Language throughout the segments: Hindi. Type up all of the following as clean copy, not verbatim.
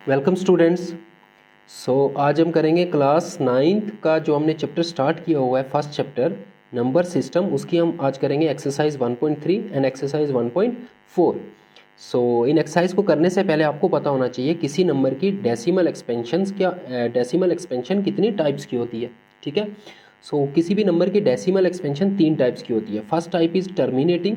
Welcome students. आज हम करेंगे क्लास 9th का जो हमने चैप्टर स्टार्ट किया हुआ है, फर्स्ट चैप्टर नंबर सिस्टम, उसकी हम आज करेंगे exercise 1.3 and exercise 1.4। In exercise को करने से पहले आपको पता होना चाहिए किसी नंबर की डेसिमल एक्सपेंशन कितनी टाइप्स की होती है। ठीक है, किसी भी नंबर की डेसिमल एक्सपेंशन 3 टाइप्स की होती है। First type is terminating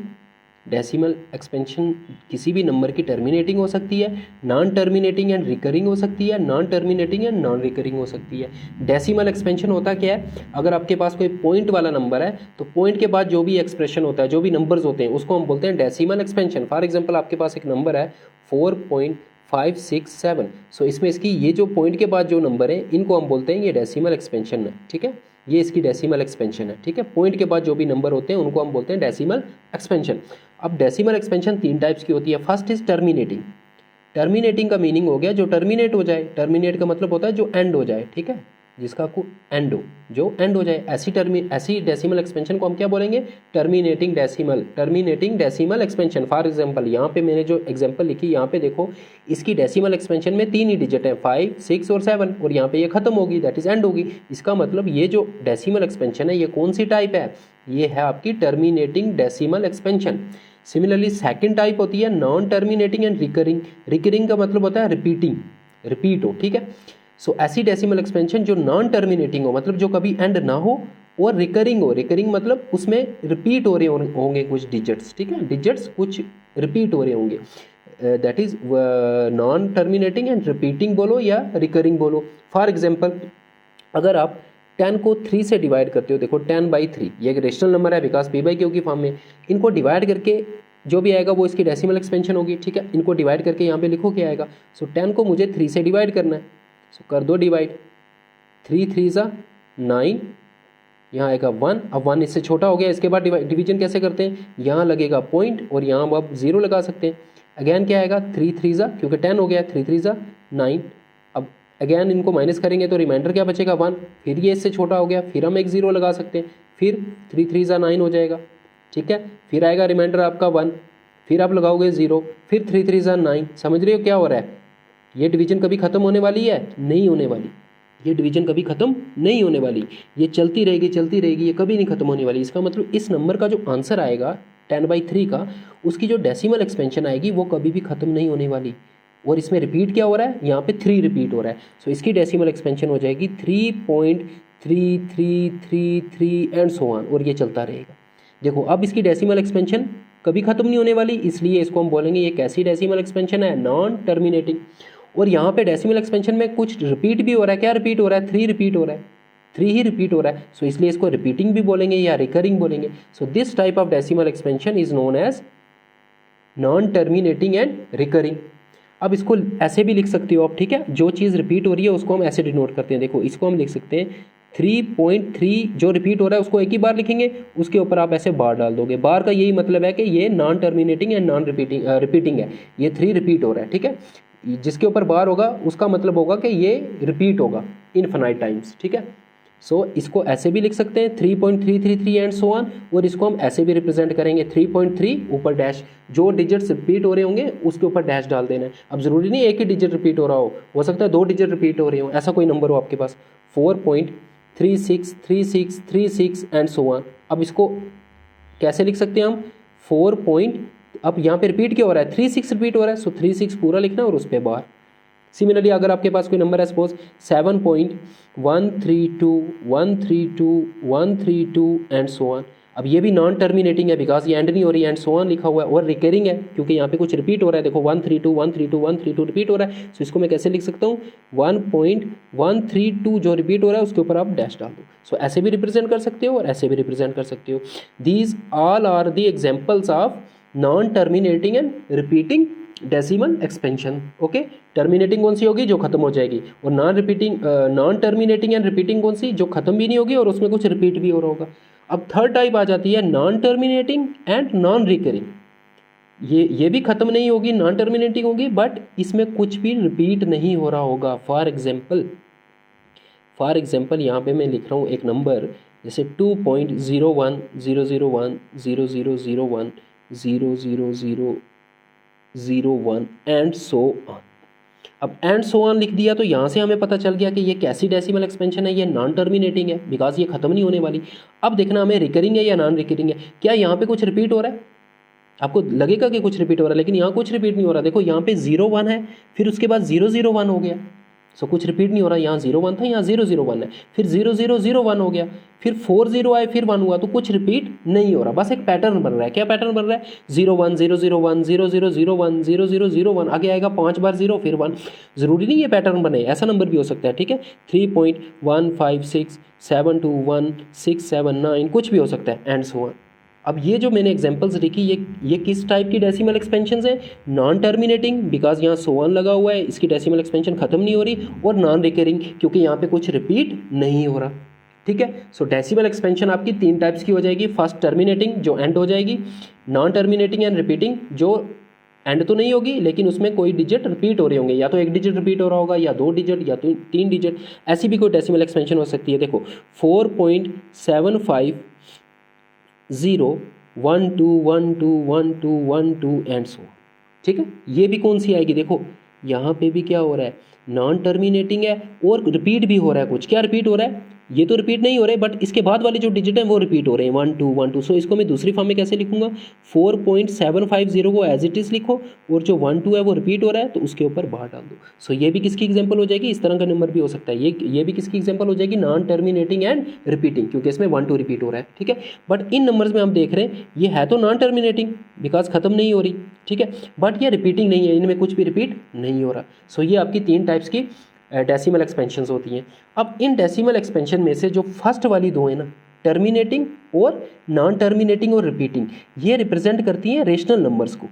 decimal expansion. किसी भी नंबर की टर्मिनेटिंग हो सकती है, नॉन टर्मिनेटिंग एंड रिकरिंग हो सकती है, non terminating and non recurring हो सकती है। डेसिमल एक्सपेंशन होता क्या है? अगर आपके पास कोई पॉइंट वाला नंबर है तो पॉइंट के बाद जो भी एक्सप्रेशन होता है, जो भी नंबर्स होते हैं, उसको हम बोलते हैं डेसिमल एक्सपेंशन। फॉर एग्जाम्पल, आपके पास एक नंबर है 4.567, इसमें इसकी ये जो पॉइंट के बाद जो नंबर है, इनको हम बोलते हैं ये डेसिमल एक्सपेंशन है। ठीक है, ये इसकी डेसिमल एक्सपेंशन है। ठीक है, पॉइंट के बाद जो भी नंबर होते हैं उनको हम बोलते हैं डेसिमल एक्सपेंशन। अब डेसिमल एक्सपेंशन 3 टाइप्स की होती है। First is terminating. टर्मिनेटिंग का मीनिंग हो गया जो टर्मिनेट हो जाए। टर्मिनेट का मतलब होता है जो एंड हो जाए। ठीक है, जिसका को एंड हो, जो एंड हो जाए, ऐसी डेसिमल एक्सपेंशन को हम क्या बोलेंगे? Terminating decimal expansion. For example, यहाँ पे मैंने जो एग्जांपल लिखी, यहाँ पे देखो, इसकी डेसिमल एक्सपेंशन में 3 ही डिजिट है, 5, 6 और 7, और यहाँ पे ये खत्म होगी, दैट इज एंड होगी। इसका मतलब ये जो डेसिमल एक्सपेंशन है, ये कौन सी टाइप है? ये है आपकी terminating decimal expansion. Similarly second type होती है non terminating and recurring. Recurring का मतलब होता है रिपीट हो। ठीक है, ऐसी डेसिमल एक्सपेंशन जो नॉन टर्मिनेटिंग हो, मतलब जो कभी एंड ना हो, और रिकरिंग हो। रिकरिंग मतलब उसमें रिपीट हो रहे होंगे कुछ डिजिट्स। ठीक है, डिजिट्स कुछ रिपीट हो रहे होंगे, that is non terminating and repeating बोलो या रिकरिंग बोलो। फॉर एग्जाम्पल, अगर आप 10 को 3 से डिवाइड करते हो, देखो 10/3 ये एक रेशनल नंबर है बिकॉज p/q की फॉर्म में। इनको डिवाइड करके जो भी आएगा वो इसकी डेसिमल एक्सपेंशन होगी। ठीक है, इनको डिवाइड करके यहाँ पे लिखो क्या आएगा। 10 को मुझे 3 से डिवाइड करना है, कर दो डिवाइड। 3 3 ज़ा 9, यहाँ आएगा 1। अब 1 इससे छोटा हो गया, इसके बाद डिवीजन कैसे करते हैं? यहाँ लगेगा पॉइंट और यहाँ अब 0 लगा सकते हैं। अगेन क्या आएगा? 3 3 ज़ा, क्योंकि 10 हो गया, 3 3 ज़ा 9। अब अगेन इनको माइनस करेंगे तो रिमाइंडर क्या बचेगा? 1। फिर ये इससे छोटा हो गया, फिर हम एक 0 लगा सकते हैं, फिर 3 3 ज़ा 9 हो जाएगा। ठीक है, फिर आएगा रिमाइंडर आपका 1, फिर आप लगाओगे 0, फिर 3 3 ज़ा 9। समझ रहे हो क्या हो रहा है? ये डिवीजन कभी खत्म होने वाली है? नहीं होने वाली। ये डिवीजन कभी खत्म नहीं होने वाली, ये चलती रहेगी, ये कभी नहीं खत्म होने वाली। इसका मतलब इस नंबर का जो आंसर आएगा 10/3 का, उसकी जो डेसिमल एक्सपेंशन आएगी वो कभी भी खत्म नहीं होने वाली। और इसमें रिपीट क्या हो रहा है? यहाँ पे 3 रिपीट हो रहा है, इसकी डेसिमल एक्सपेंशन हो जाएगी 3.3333 एंड सो ऑन, और ये चलता रहेगा। देखो, अब इसकी डेसिमल एक्सपेंशन कभी खत्म नहीं होने वाली, इसलिए इसको हम बोलेंगे ये कैसी डेसिमल एक्सपेंशन है? Non terminating. और यहाँ पे डेसिमल एक्सपेंशन में कुछ रिपीट भी हो रहा है। क्या रिपीट हो रहा है? 3 रिपीट हो रहा है, 3 ही रिपीट हो रहा है, इसलिए इसको रिपीटिंग भी बोलेंगे या रिकरिंग बोलेंगे। This type of decimal expansion is known as non terminating and recurring. अब इसको ऐसे भी लिख सकते हो आप। ठीक है, जो चीज़ रिपीट हो रही है उसको हम ऐसे डिनोट करते हैं। देखो, इसको हम लिख सकते हैं 3.3, जो रिपीट हो रहा है उसको एक ही बार लिखेंगे, उसके ऊपर आप ऐसे बार डाल दोगे। बार का यही मतलब है कि ये non terminating and non repeating है, ये 3 रिपीट हो रहा है। ठीक है, जिसके ऊपर बार होगा उसका मतलब होगा कि ये रिपीट होगा इनफिनाइट टाइम्स। ठीक है, इसको ऐसे भी लिख सकते हैं 3.333 एंड सो ऑन, और इसको हम ऐसे भी रिप्रेजेंट करेंगे 3.3 ऊपर डैश, जो डिजिट्स रिपीट हो रहे होंगे उसके ऊपर डैश डाल देना है। अब जरूरी नहीं एक ही डिजिट रिपीट हो रहा हो सकता है 2 डिजिट रिपीट हो रहे हो, ऐसा कोई नंबर हो आपके पास, 4.363636 एंड सो ऑन। अब इसको कैसे लिख सकते हैं हम? 4. अब यहाँ पे रिपीट क्या हो रहा है? 36 रिपीट हो रहा है, 36 पूरा लिखना और उस पर बार। सिमिलरली, अगर आपके पास कोई नंबर है, सपोज 7.132 एंड सो ऑन। अब ये भी नॉन टर्मिनेटिंग है बिकॉज ये एंड नहीं हो रही, एंड सो ऑन लिखा हुआ है, और रिकरिंग है क्योंकि यहाँ पे कुछ रिपीट हो रहा है। देखो 132 रिपीट हो रहा है, इसको मैं कैसे लिख सकता हूँ? 1.132 जो रिपीट हो रहा है उसके ऊपर आप डैश डाल दो। ऐसे भी रिप्रेजेंट कर सकते हो और ऐसे भी रिप्रेजेंट कर सकते हो। These all are the examples of non terminating and repeating decimal expansion. Okay, terminating कौन सी होगी? जो खत्म हो जाएगी। और नॉन टर्मिनेटिंग एंड रिपीटिंग कौन सी? जो खत्म भी नहीं होगी और उसमें कुछ रिपीट भी हो रहा होगा। अब थर्ड टाइप आ जाती है non terminating and non recurring. ये भी खत्म नहीं होगी, नॉन टर्मिनेटिंग होगी, बट इसमें कुछ भी रिपीट नहीं हो रहा होगा। फॉर एग्जाम्पल यहाँ पे मैं लिख रहा हूँ एक नंबर, जैसे 2.0100100001 00001 एंड सो ऑन। अब एंड सो ऑन लिख दिया तो यहाँ से हमें पता चल गया कि ये कैसी डेसिमल एक्सपेंशन है, ये नॉन टर्मिनेटिंग है बिकॉज ये खत्म नहीं होने वाली। अब देखना हमें रिकरिंग है या नॉन रिकरिंग है। क्या यहाँ पे कुछ रिपीट हो रहा है? आपको लगेगा कि कुछ रिपीट हो रहा है, लेकिन यहाँ कुछ रिपीट नहीं हो रहा। देखो यहाँ पे 0 1 है, फिर उसके बाद 0 0 1 हो गया। सो कुछ रिपीट नहीं हो रहा। यहाँ 0 1 था, यहाँ 0 0 1 है, फिर 0 0 0 1 हो गया, फिर 4 0 आए, फिर 1 हुआ। तो कुछ रिपीट नहीं हो रहा, बस एक पैटर्न बन रहा है। क्या पैटर्न बन रहा है? 0 1 0 0 1 0 0 0 1 0 0 0 1, आगे आएगा 5 बार 0 फिर 1। जरूरी नहीं ये पैटर्न बने, ऐसा नंबर भी हो सकता है। ठीक है, 3.156 7 2 1 6 7 9 कुछ भी हो सकता है एंड सो ऑन। अब ये जो मैंने एग्जांपल्स लिखी ये किस टाइप की डेसिमल एक्सपेंशन है? नॉन टर्मिनेटिंग बिकॉज यहाँ सो ऑन लगा हुआ है, इसकी डेसिमल एक्सपेंशन खत्म नहीं हो रही, और नॉन रिकरिंग क्योंकि यहाँ पे कुछ रिपीट नहीं हो रहा। ठीक है, सो डेसिमल एक्सपेंशन आपकी 3 टाइप्स की हो जाएगी। फर्स्ट टर्मिनेटिंग जो एंड हो जाएगी, नॉन टर्मिनेटिंग एंड रिपीटिंग जो एंड तो नहीं होगी लेकिन उसमें कोई डिजिट रिपीट हो रहे होंगे, या तो 1 डिजिट रिपीट हो रहा होगा, या 2 डिजिट, या तो 3 डिजिट, ऐसी भी कोई डेसिमल एक्सपेंशन हो सकती है। देखो 4.75 0 1 2 1 2 1 2 1 2 एंड सो। ठीक है, ये भी कौन सी आएगी? देखो यहाँ पे भी क्या हो रहा है? नॉन टर्मिनेटिंग है और रिपीट भी हो रहा है। कुछ क्या रिपीट हो रहा है? ये तो रिपीट नहीं हो रहे, बट इसके बाद वाले जो डिजिट हैं वो रिपीट हो रहे हैं 1 2 1 2। सो इसको मैं दूसरी फॉर्म में कैसे लिखूंगा? 4.750 को एज इट इज लिखो, और जो 1 2 है वो रिपीट हो रहा है तो उसके ऊपर बाहर डाल दो। सो ये भी किसकी एग्जांपल हो जाएगी? इस तरह का नंबर भी हो सकता है। ये भी किसकी एग्जांपल हो जाएगी? नॉन टर्मिनेटिंग एंड रिपीटिंग, क्योंकि इसमें 1 2 रिपीट हो रहा है। ठीक है, बट इन नंबर्स में हम देख रहे हैं ये है तो नॉन टर्मिनेटिंग बिकॉज खत्म नहीं हो रही। ठीक है, बट ये रिपीटिंग नहीं है, इनमें कुछ भी रिपीट नहीं हो रहा। सो ये आपकी 3 टाइप्स की डेसिमल एक्सपेंशंस होती हैं। अब इन डेसिमल एक्सपेंशन में से जो फर्स्ट वाली 2 है ना, टर्मिनेटिंग और नॉन टर्मिनेटिंग और रिपीटिंग, ये रिप्रेजेंट करती हैं रेशनल नंबर्स को।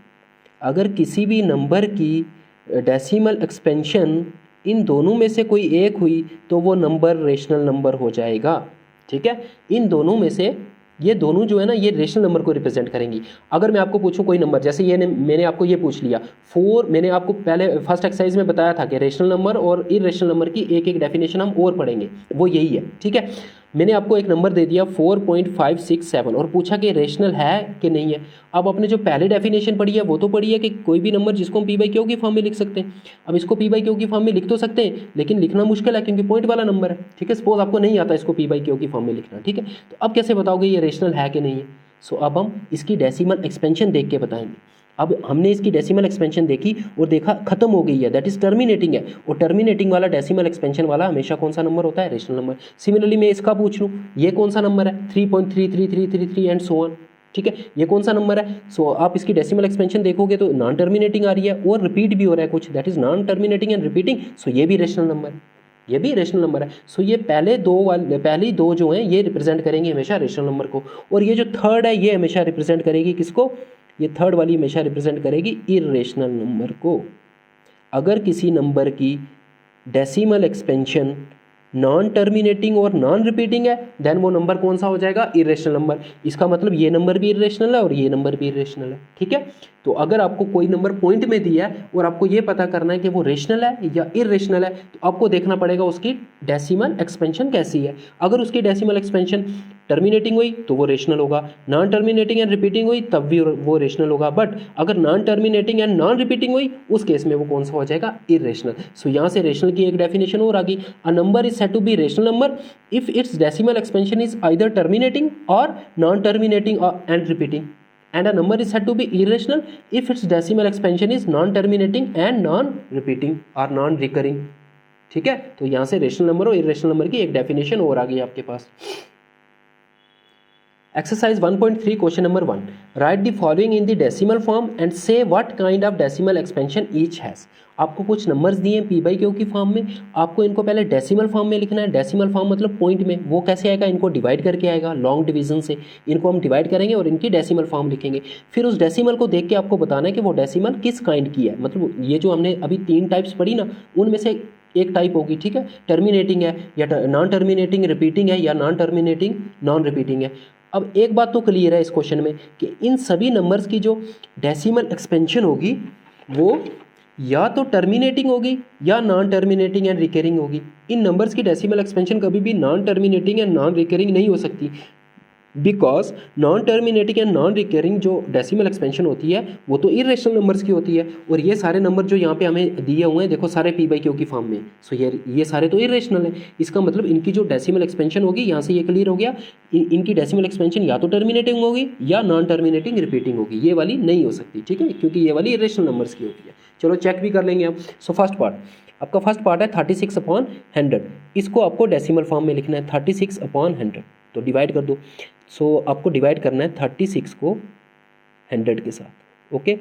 अगर किसी भी नंबर की डेसिमल एक्सपेंशन इन दोनों में से कोई एक हुई तो वो नंबर रेशनल नंबर हो जाएगा। ठीक है, इन दोनों में से ये दोनों जो है ना ये रेशनल नंबर को रिप्रेजेंट करेंगी। अगर मैं आपको पूछूं कोई नंबर, जैसे ये मैंने आपको ये पूछ लिया 4, मैंने आपको पहले फर्स्ट एक्सरसाइज में बताया था कि रेशनल नंबर और इरेशनल नंबर की एक एक डेफिनेशन हम और पढ़ेंगे, वो यही है। ठीक है, मैंने आपको एक नंबर दे दिया 4.567 और पूछा कि रेशनल है कि नहीं है। अब आपने जो पहले डेफिनेशन पढ़ी है वो तो पढ़ी है कि कोई भी नंबर जिसको हम पी बाई क्यू की फॉर्म में लिख सकते हैं। अब इसको पी बाई क्यू की फॉर्म में लिख तो सकते हैं, लेकिन लिखना मुश्किल है क्योंकि पॉइंट वाला नंबर है। ठीक है, सपोज आपको नहीं आता इसको पी बाई क्यू की फॉर्म में लिखना। ठीक है, तो अब कैसे बताओगे ये रेशनल है कि नहीं है? सो अब हम इसकी डेसिमल एक्सपेंशन देख के बताएंगे। अब हमने इसकी डेसिमल एक्सपेंशन देखी और देखा खत्म हो गई है, दैट इज टर्मिनेटिंग है, और टर्मिनेटिंग वाला डेसिमल एक्सपेंशन वाला हमेशा कौन सा नंबर होता है? Rational number. सिमिलरली मैं इसका पूछ लूँ ये कौन सा नंबर है? 3.33333 एंड सो ऑन। ठीक है, ये कौन सा नंबर है? सो आप इसकी डेसिमल एक्सपेंशन देखोगे तो नॉन टर्मिनेटिंग आ रही है और रिपीट भी हो रहा है कुछ, that is non terminating and repeating. So ये भी रेशनल नंबर है, ये भी रेशनल नंबर है। सो ये पहली दो जो हैं ये रिप्रेजेंट करेंगे हमेशा रेशनल नंबर को, और ये जो थर्ड है ये हमेशा रिप्रेजेंट करेगी किसको? ये थर्ड वाली हमेशा रिप्रेजेंट करेगी इरेशनल नंबर को। अगर किसी नंबर की decimal expansion non terminating or non repeating है देन वो नंबर कौन सा हो जाएगा? Irrational number. इसका मतलब ये नंबर भी इरेशनल है और ये नंबर भी इरेशनल है। ठीक है, तो अगर आपको कोई नंबर पॉइंट में दिया है और आपको ये पता करना है कि वो रेशनल है या इरेशनल है, तो आपको देखना पड़ेगा उसकी डेसिमल एक्सपेंशन कैसी है। अगर उसकी डेसिमल एक्सपेंशन टर्मिनेटिंग हुई तो वो रेशनल होगा, नॉन टर्मिनेटिंग एंड रिपीटिंग हुई तब भी वो रेशनल होगा, बट अगर non terminating and non repeating हुई उस केस में वो कौन सा हो जाएगा? इरेशनल। सो यहाँ से रेशनल की एक डेफिनेशन और आ गई, a number is said to be rational number if its decimal expansion is either terminating or non terminating and repeating, and a number is said to be irrational if its decimal expansion is non-terminating and non-repeating or non-recurring। ठीक है, तो यहाँ से रेशनल नंबर और इरेशनल नंबर की एक डेफिनेशन और आ गई आपके पास। Exercise 1.3 question number 1, write the following in the decimal form and say what kind of decimal expansion each has। आपको कुछ नंबर्स दिए हैं पी बाई क्यू की फॉर्म में, आपको इनको पहले डेसिमल फॉर्म में लिखना है। डेसिमल फॉर्म मतलब पॉइंट में, वो कैसे आएगा? इनको डिवाइड करके आएगा, लॉन्ग डिवीजन से इनको हम डिवाइड करेंगे और इनकी डेसिमल फॉर्म लिखेंगे। फिर उस डेसिमल को देख के आपको बताना है कि वो डेसिमल किस काइंड की है। मतलब ये जो हमने अभी 3 टाइप्स पढ़ी ना, उनमें से एक टाइप होगी। ठीक है, टर्मिनेटिंग है या नॉन टर्मिनेटिंग रिपीटिंग है या नॉन टर्मिनेटिंग नॉन रिपीटिंग है। अब एक बात तो क्लियर है इस क्वेश्चन में कि इन सभी नंबर्स की जो डेसिमल एक्सपेंशन होगी वो या तो टर्मिनेटिंग होगी या नॉन टर्मिनेटिंग एंड रिकरिंग होगी। इन नंबर्स की डेसिमल एक्सपेंशन कभी भी non terminating and non recurring नहीं हो सकती। Because non terminating and non recurring जो डेसिमल एक्सपेंशन होती है वो तो इरेशनल नंबर्स की होती है, और ये सारे नंबर जो यहाँ पे हमें दिए हुए हैं देखो सारे पी बाई क्यू की फॉर्म में, सो ये सारे तो इरेशनल है। इसका मतलब इनकी जो डेसिमल एक्सपेंशन होगी, यहाँ से ये क्लियर हो गया, इनकी डेसिमल एक्सपेंशन या तो टर्मिनेटिंग होगी या नॉन टर्मिनेटिंग रिपीटिंग होगी, ये वाली नहीं हो सकती, ठीक है, क्योंकि ये वाली इरेशनल नंबर्स की होती है। चलो चेक भी कर लेंगे हम। सो फर्स्ट पार्ट, आपका फर्स्ट पार्ट है 36/100, इसको आपको डेसिमल फॉर्म में लिखना है 36/100, तो डिवाइड कर दो। सो आपको डिवाइड करना है 36 को 100 के साथ, ओके।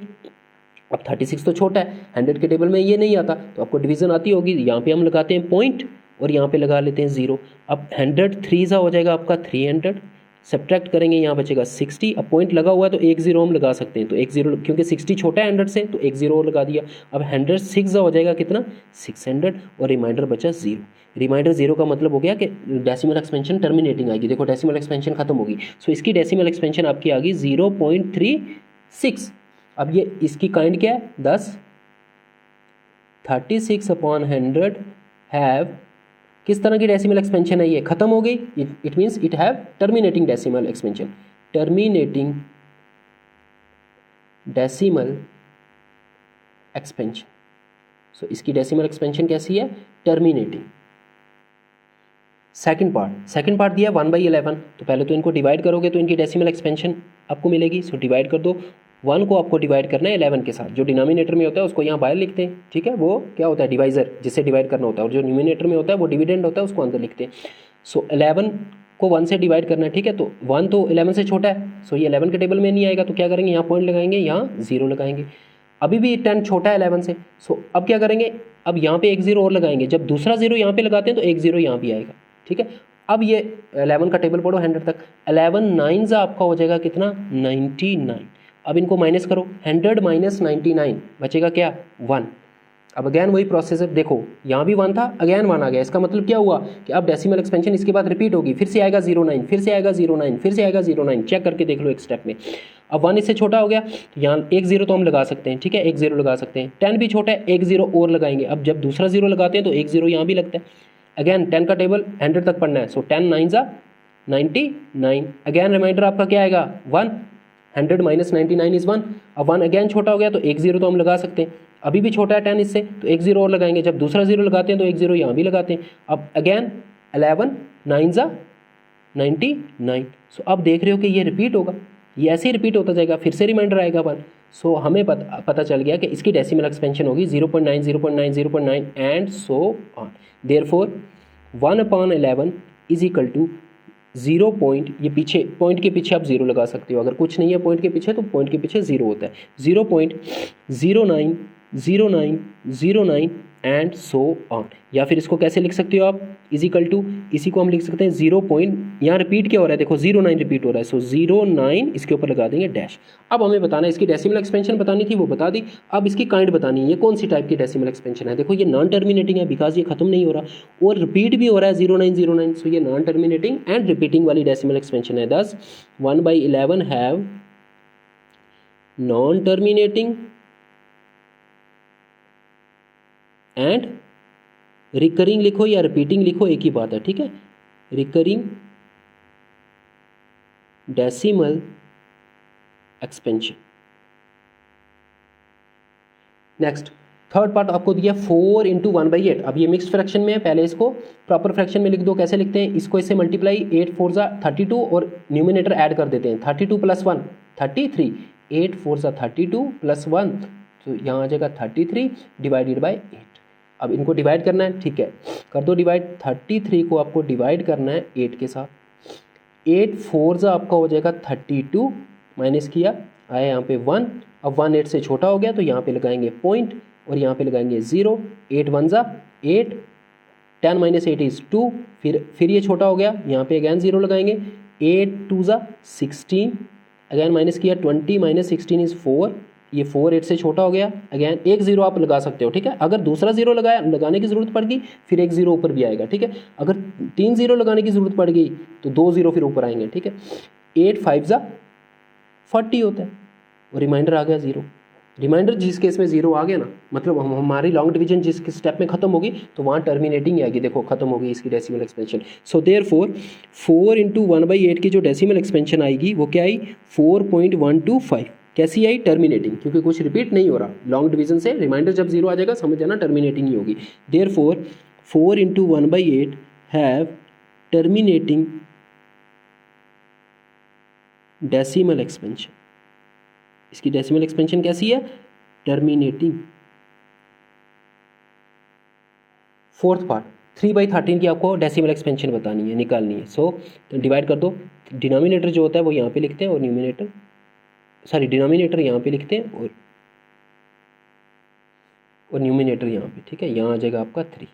अब 36 तो छोटा है, 100 के टेबल में ये नहीं आता, तो आपको डिवीजन आती होगी, यहाँ पे हम लगाते हैं पॉइंट और यहाँ पे लगा लेते हैं 0। अब 100 3 हो जाएगा आपका 300, सब्ट्रैक्ट करेंगे यहाँ बचेगा 60। अब पॉइंट लगा हुआ है तो एक 0 हम लगा सकते हैं, तो एक 0 क्योंकि 60 छोटा है 100 से, तो एक 0 और लगा दिया। अब 100 6 हो जाएगा कितना 600, और रिमाइंडर बचा 0। रिमाइंडर 0 का मतलब हो गया कि डेसिमल एक्सपेंशन टर्मिनेटिंग आएगी, देखो डेसिमल एक्सपेंशन खत्म होगी, सो इसकी डेसिमल एक्सपेंशन आपकी आ गई 0.36। अब ये इसकी काइंड क्या है 10, 36/100 हैव किस तरह की डेसिमल एक्सपेंशन है, ये खत्म हो गई, it means it have terminating decimal expansion, terminating decimal expansion. So इसकी डेसिमल एक्सपेंशन कैसी है, टर्मिनेटिंग। सेकंड पार्ट दिया 1/11, तो पहले तो इनको डिवाइड करोगे तो इनकी डेसिमल एक्सपेंशन आपको मिलेगी। सो डिवाइड कर दो, 1 को आपको डिवाइड करना है 11 के साथ, जो डिनोमिनेटर में होता है उसको यहाँ बाहर लिखते हैं, ठीक है, वो क्या होता है डिवाइजर, जिससे डिवाइड करना होता है, और जो न्यूमिनेटर में होता है वो डिविडेंड होता है, उसको अंदर लिखते हैं। सो 11 को 1 से डिवाइड करना है, ठीक है, तो 1 तो 11 से छोटा है, सो ये 11 के टेबल में नहीं आएगा, तो क्या करेंगे यहाँ पॉइंट लगाएंगे, यहाँ 0 लगाएंगे। अभी भी 10 छोटा है 11 से, सो अब क्या करेंगे, अब यहाँ पे एक 0 और लगाएंगे, जब दूसरा 0 यहाँ पे लगाते हैं तो एक 0 यहाँ भी आएगा, ठीक है। अब ये 11 का टेबल पढ़ो 100 तक, 11 9 आपका हो जाएगा कितना 99। अब इनको माइनस करो, 100 - 99 बचेगा क्या 1। अब अगैन वही प्रोसेस है, देखो यहाँ भी 1 था, अगैन 1 आ गया, इसका मतलब क्या हुआ कि अब डेसिमल एक्सपेंशन इसके बाद रिपीट होगी, फिर से आएगा 09, फिर से आएगा 09, फिर से आएगा 09, चेक करके देख लो एक स्टेप में। अब 1 इससे छोटा हो गया, तो यहाँ एक 0 तो हम लगा सकते हैं, ठीक है, एक 0 लगा सकते हैं। 10 भी छोटा है, एक 0 और लगाएंगे, अब जब दूसरा 0 लगाते हैं तो एक 0 यहाँ भी लगता है। अगैन 10 का टेबल 100 तक पढ़ना है, सो 10 9 99, अगैन रिमाइंडर आपका क्या आएगा 1, 100 - 99 इज 1। अब 1 अगैन छोटा हो गया तो एक 0 तो हम लगा सकते हैं, अभी भी छोटा है 10 इससे, तो एक 0 और लगाएंगे, जब दूसरा 0 लगाते हैं तो एक 0 यहाँ भी लगाते हैं। अब अगैन 11 9 99। सो अब देख रहे हो कि ये रिपीट होगा, ये ऐसे ही रिपीट होता जाएगा, फिर से रिमाइंडर आएगा 1। सो हमें पता चल गया कि इसकी डेसिमल एक्सपेंशन होगी 0.9 0.9 0.9 and so on. Therefore 1/11 is equal to 0 point, ये पीछे पॉइंट के पीछे आप 0 लगा सकते हो, अगर कुछ नहीं है पॉइंट के पीछे तो पॉइंट के पीछे 0 होता है, 0.090909 एंड सो ऑन। या फिर इसको कैसे लिख सकते हो आप, इज इक्वल टू, इसी को हम लिख सकते हैं 0 पॉइंट, यहाँ रिपीट क्या हो रहा है देखो 09 रिपीट हो रहा है, सो 09 इसके ऊपर लगा देंगे डैश। अब हमें बताना है, इसकी डेसिमल एक्सपेंशन बतानी थी वो बता दी, अब इसकी काइंड बतानी है, ये कौन सी टाइप की डेसिमल एक्सपेंशन है। देखो ये नॉन टर्मिनेटिंग है बिकॉज ये खत्म नहीं हो रहा और रिपीट भी हो रहा है 0909, सो ये नॉन टर्मिनेटिंग एंड रिपीटिंग वाली डेसिमल एक्सपेंशन है। दस 1/11 have non terminating and recurring लिखो या रिपीटिंग लिखो, एक ही बात है, ठीक है, recurring decimal expansion. Next third part आपको दिया 4 × 1/8। अब ये मिक्स्ड फ्रैक्शन में है, पहले इसको प्रॉपर फ्रैक्शन में लिख दो। कैसे लिखते हैं, इसको इससे मल्टीप्लाई 8 4 32 और न्यूमिनेटर ऐड कर देते हैं, 32 + 1 33, 8 4 32 + 1, तो यहाँ आ जाएगा 33 डिवाइडेड बाई 8। अब इनको डिवाइड करना है, ठीक है, कर दो डिवाइड। 33 को आपको डिवाइड करना है 8 के साथ, 8 4 आपका हो जाएगा 32, माइनस किया आया यहाँ पे 1। अब 1 8 से छोटा हो गया तो यहाँ पे लगाएंगे पॉइंट और यहाँ पे लगाएंगे 0, 8 1 8, 10 - 8 इज 2, फिर ये छोटा हो गया, यहाँ पे अगैन 0 लगाएंगे, 8 2 16, अगैन माइनस किया 20 - 16 इज 4, ये 4 8 से छोटा हो गया, अगैन एक 0 आप लगा सकते हो, ठीक है। अगर दूसरा 0 लगाने की ज़रूरत पड़ गई फिर एक 0 ऊपर भी आएगा, ठीक है। अगर 3 0 लगाने की ज़रूरत पड़ गई तो 2 0 फिर ऊपर आएंगे, ठीक है। 8 5 40 होता है और रिमाइंडर आ गया 0। रिमाइंडर जिस केस में 0 आ गया ना, मतलब हमारी लॉन्ग डिवीजन जिस स्टेप में खत्म होगी तो वहाँ टर्मिनेटिंग आएगी, देखो खत्म होगी इसकी डेसिमल एक्सपेंशन। सो देयरफॉर 4 × 1/8 की जो डेसिमल एक्सपेंशन आएगी वो क्या आई, 4.125। कैसी आई, टर्मिनेटिंग, क्योंकि कुछ रिपीट नहीं हो रहा। लॉन्ग डिवीजन से रिमाइंडर जब 0 आ जाएगा समझ जाना टर्मिनेटिंग ही होगी। Therefore 4 × 1/8 have terminating decimal expansion. इसकी डेसिमल एक्सपेंशन कैसी है, टर्मिनेटिंग। फोर्थ पार्ट 3/13 की आपको डेसिमल एक्सपेंशन बतानी है, निकालनी है। सो डिवाइड कर दो, डिनोमिनेटर जो होता है वो यहाँ पे लिखते हैं और डिनोमिनेटर यहाँ पे लिखते हैं और न्यूमिनेटर यहाँ पे, ठीक है। यहाँ आ जाएगा आपका 3,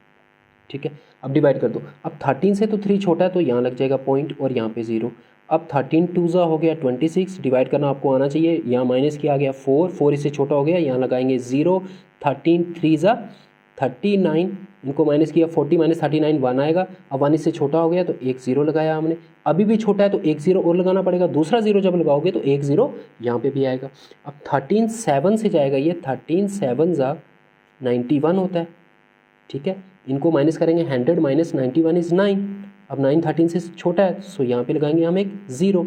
ठीक है। अब डिवाइड कर दो, अब 13 से तो 3 छोटा है तो यहाँ लग जाएगा पॉइंट और यहाँ पे 0। अब 13 2 हो गया 26, डिवाइड करना आपको आना चाहिए। यहाँ माइनस किया गया 4 इससे छोटा हो गया, यहाँ लगाएंगे 0। 13 3 39, इनको माइनस किया 40 - 39 1 आएगा। अब 1 इससे छोटा हो गया तो एक 0 लगाया हमने, अभी भी छोटा है तो एक 0 और लगाना पड़ेगा। दूसरा 0 जब लगाओगे तो एक 0 यहाँ पे भी आएगा। अब 13 7 से जाएगा, ये 13 7 91 होता है, ठीक है। इनको माइनस करेंगे, 100 - 91 इज़ 9। अब 9 13 से छोटा है सो यहाँ पे लगाएंगे हम एक 0।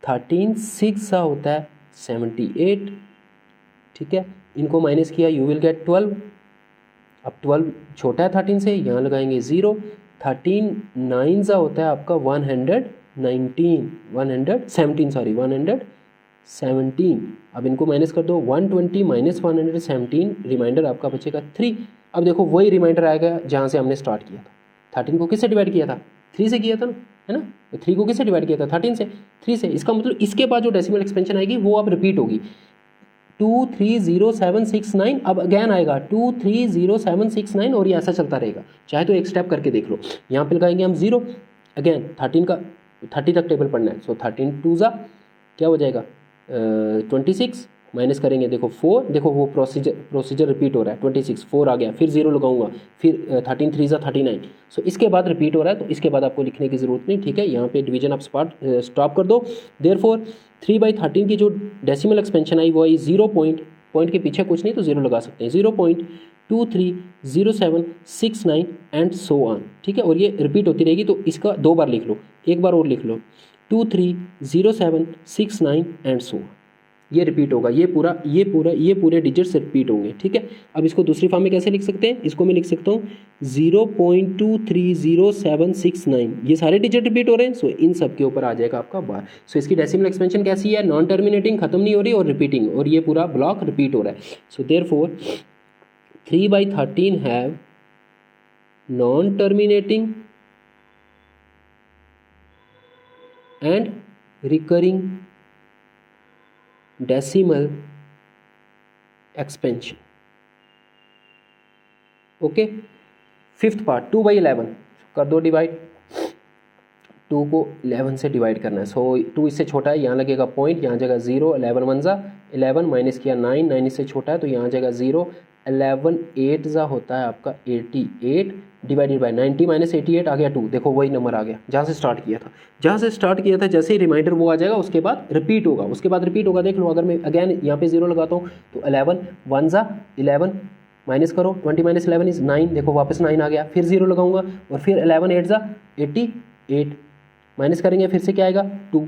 13 6 होता है 78, ठीक है। इनको माइनस किया, यू विल गेट 12। अब 12 छोटा है 13 से, यहाँ लगाएंगे 0। 13 9 होता है आपका 117। अब इनको माइनस कर दो, 120 - 117, रिमाइंडर आपका बचेगा 3। अब देखो वही रिमाइंडर आएगा जहाँ से हमने स्टार्ट किया था। 13 को किससे डिवाइड किया था, 3 से किया था ना, है ना। तो 3 को किससे डिवाइड किया था, 13 से, 3 से। इसका मतलब इसके बाद जो डेसिमल एक्सपेंशन आएगी वो अब रिपीट होगी, 230769। अब अगेन आएगा 230769 और ये ऐसा चलता रहेगा। चाहे तो एक स्टेप करके देख लो, यहाँ पे लगाएंगे हम 0, अगेन 13 तक टेबल पढ़ना है। सो 13 2 क्या हो जाएगा 26, माइनस करेंगे, देखो 4, देखो वो प्रोसीजर रिपीट हो रहा है। 26 4 आ गया, फिर 0 लगाऊंगा, फिर 13 3 39। सो इसके बाद रिपीट हो रहा है तो इसके बाद आपको लिखने की ज़रूरत नहीं, ठीक है। यहाँ पे डिवीजन आप स्टॉप कर दो। देयरफॉर 3/13 की जो डेसिमल एक्सपेंशन आई वो आई 0 पॉइंट के पीछे कुछ नहीं तो 0 लगा सकते हैं, 0.230769 एंड सो ऑन, ठीक है। और ये रिपीट होती रहेगी तो इसका 2 बार लिख लो, एक बार और लिख लो, 230769 एंड सो ऑन। ये रिपीट होगा, ये पूरे डिजिट्स रिपीट होंगे, ठीक है। अब इसको दूसरी फॉर्म में कैसे लिख सकते हैं, इसको मैं लिख सकता हूँ 0.230769, ये सारे डिजिट रिपीट हो रहे हैं। सो इन सब के ऊपर आ जाएगा आपका बार। सो इसकी डेसिमल एक्सपेंशन कैसी है, नॉन टर्मिनेटिंग, खत्म नहीं हो रही और रिपीटिंग, और ये पूरा ब्लॉक रिपीट हो रहा है। So therefore 3/13 have non terminating and recurring decimal expansion, okay. Fifth part 2/11 कर दो डिवाइड, 2 को 11 से डिवाइड करना है। सो 2 इससे छोटा है, यहाँ लगेगा पॉइंट, यहाँ जाएगा 0। 11 1 11, माइनस किया 9 इससे छोटा है तो यहाँ जाएगा 0। 11 8 होता है आपका 88, डिवाइडेड बाय 90 - 88 आ गया 2। देखो वही नंबर आ गया जहाँ से स्टार्ट किया था, जैसे ही रिमाइंडर वो आ जाएगा उसके बाद रिपीट होगा, देख लो। अगर मैं अगेन यहाँ पे 0 लगाता हूँ तो 11 1 11, माइनस करो, 20 - 11 इज 9, देखो वापस 9 आ गया, फिर 0 लगाऊंगा और फिर 11 8 88, माइनस करेंगे फिर से क्या आएगा 2,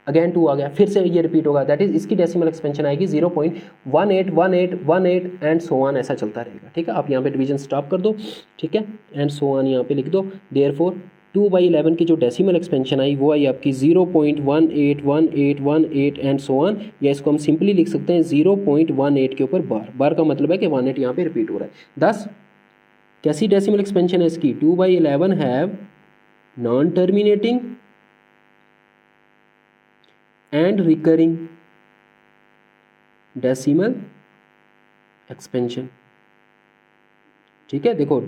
अगेन 2 आ गया, फिर से ये रिपीट होगा। दैट इज इसकी डेसिमल एक्सपेंशन आएगी 0.181818 एंड सो ऑन, ऐसा चलता रहेगा, ठीक है। आप यहाँ पे डिवीजन स्टॉप कर दो, ठीक है, एंड सो ऑन यहाँ पे लिख दो। देयरफॉर 2/11 की जो डेसिमल एक्सपेंशन आई वो आई आपकी 0.181818 एंड सो ऑन, या इसको हम सिंपली लिख सकते हैं 0.18 के ऊपर बार का मतलब है कि 18 यहाँ पे रिपीट हो रहा है। 10 कैसी डेसिमल एक्सपेंशन है इसकी, 2/11 have non terminating and recurring decimal expansion, ठीक है। देखो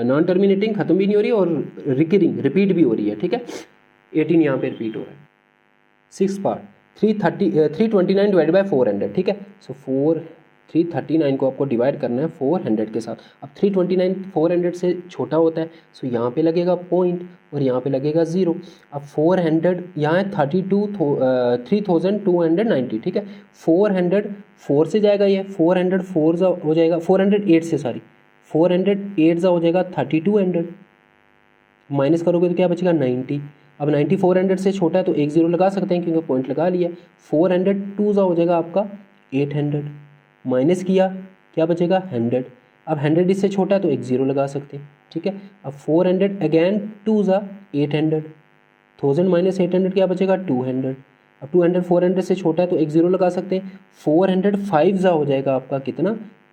नॉन टर्मिनेटिंग खत्म भी नहीं हो रही और रिकरिंग रिपीट भी हो रही है, ठीक है। 18 यहाँ पे रिपीट हो रहा है। 6 पार्ट 329 डिवाइडेड बाय 400, ठीक है। सो 4 339 को आपको डिवाइड करना है 400 के साथ। अब 329 400 से छोटा होता है, सो यहाँ पे लगेगा पॉइंट और यहाँ पे लगेगा 0। अब 400 यहाँ है 3290, ठीक है। 400 4 से जाएगा, ये 400 4 हो जाएगा 408 से, सॉरी 408 हो जाएगा 3200, माइनस करोगे तो क्या बचेगा 90। अब 90 400 से छोटा है तो एक 0 लगा सकते हैं क्योंकि पॉइंट लगा लिया। 402 हो जाएगा आपका 800, माइनस किया क्या बचेगा 100। अब 100 इससे छोटा है तो एक 0 लगा सकते हैं, ठीक है। अब 400 अगेन 2 800, 1000 माइनस 800 क्या बचेगा 200। अब 200 400 से छोटा है तो एक 0 लगा सकते हैं। 405 हो जाएगा आपका कितना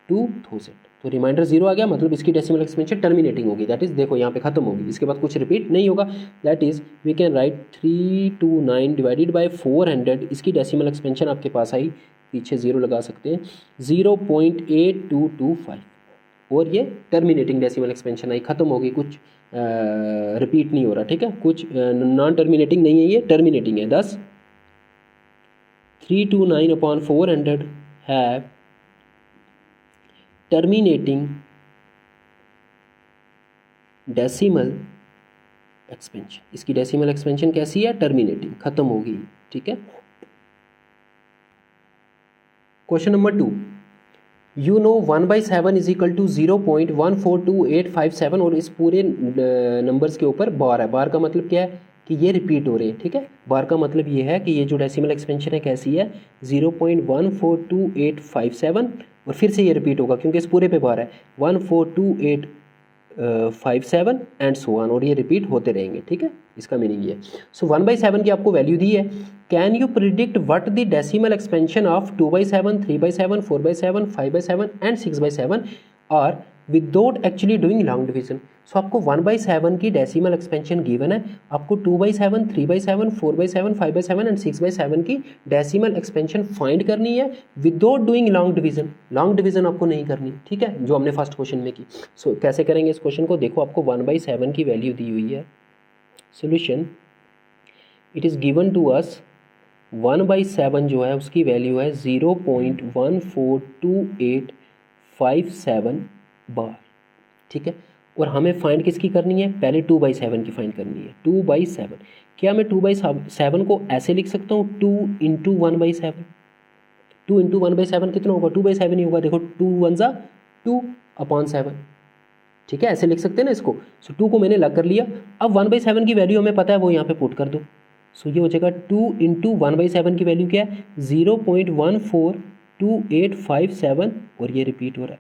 2000। तो रिमाइंडर 0 आ गया, मतलब इसकी डेसिमल एक्सपेंशन टर्मिनेटिंग होगी, दैट इज़ देखो यहाँ पे खत्म होगी, इसके बाद कुछ रिपीट नहीं होगा। That is we can write 329 divided by 400, इसकी डेसिमल एक्सपेंशन आपके पास आई, पीछे 0 लगा सकते हैं 0.8225, और ये टर्मिनेटिंग डेसिमल एक्सपेंशन आई, खत्म होगी, कुछ रिपीट नहीं हो रहा, ठीक है। कुछ नॉन टर्मिनेटिंग नहीं है, ये टर्मिनेटिंग है। 10 329/400 हैव टर्मिनेटिंग डेसिमल एक्सपेंशन, इसकी डेसिमल एक्सपेंशन कैसी है टर्मिनेटिंग, खत्म होगी, ठीक है। Question number 2, you know 1/7 is equal to 0.142857, और इस पूरे नंबर्स के ऊपर बार है। बार का मतलब क्या है कि ये रिपीट हो रहे हैं, ठीक है। बार का मतलब ये है कि ये जो डेसिमल एक्सपेंशन है कैसी है 0.142857, और फिर से ये रिपीट होगा क्योंकि इस पूरे पे बार है 142857 एंड सो ऑन, और ये रिपीट होते रहेंगे, ठीक है। इसका मीनिंग ये। सो 1/7 की आपको वैल्यू दी है। Can you predict what the decimal expansion of 2/7, 3/7, 4/7, 5/7 and 6/7 are without actually doing long division. So आपको 1/7 की डेसिमल एक्सपेंशन गिवन है, आपको 2/7, 3/7, 4/7, 5/7 एंड 6/7 की डेसिमल एक्सपेंशन फाइंड करनी है without doing long division. Long division आपको नहीं करनी, ठीक है, जो हमने फर्स्ट क्वेश्चन में की। सो कैसे करेंगे इस क्वेश्चन को, देखो आपको 1/7 की वैल्यू दी हुई है। Solution, it is given to us 1/7 जो है उसकी वैल्यू है 0.142857 बार, ठीक है। और हमें फाइंड किसकी करनी है, पहले 2/7 की फाइंड करनी है। 2/7, क्या मैं 2/7 को ऐसे लिख सकता हूँ 2 × 1/7? 2 × 1/7 कितना होगा, 2/7 ही होगा। देखो 2 1 ज़ा 2/7, ठीक है, ऐसे लिख सकते हैं ना इसको। सो 2 को मैंने लग कर लिया। अब 1/7 की वैल्यू हमें पता है, वो यहाँ पे पुट कर दो। सो ये हो जाएगा 2 × 1/7 की वैल्यू क्या है 0.142857, और ये रिपीट हो रहा है,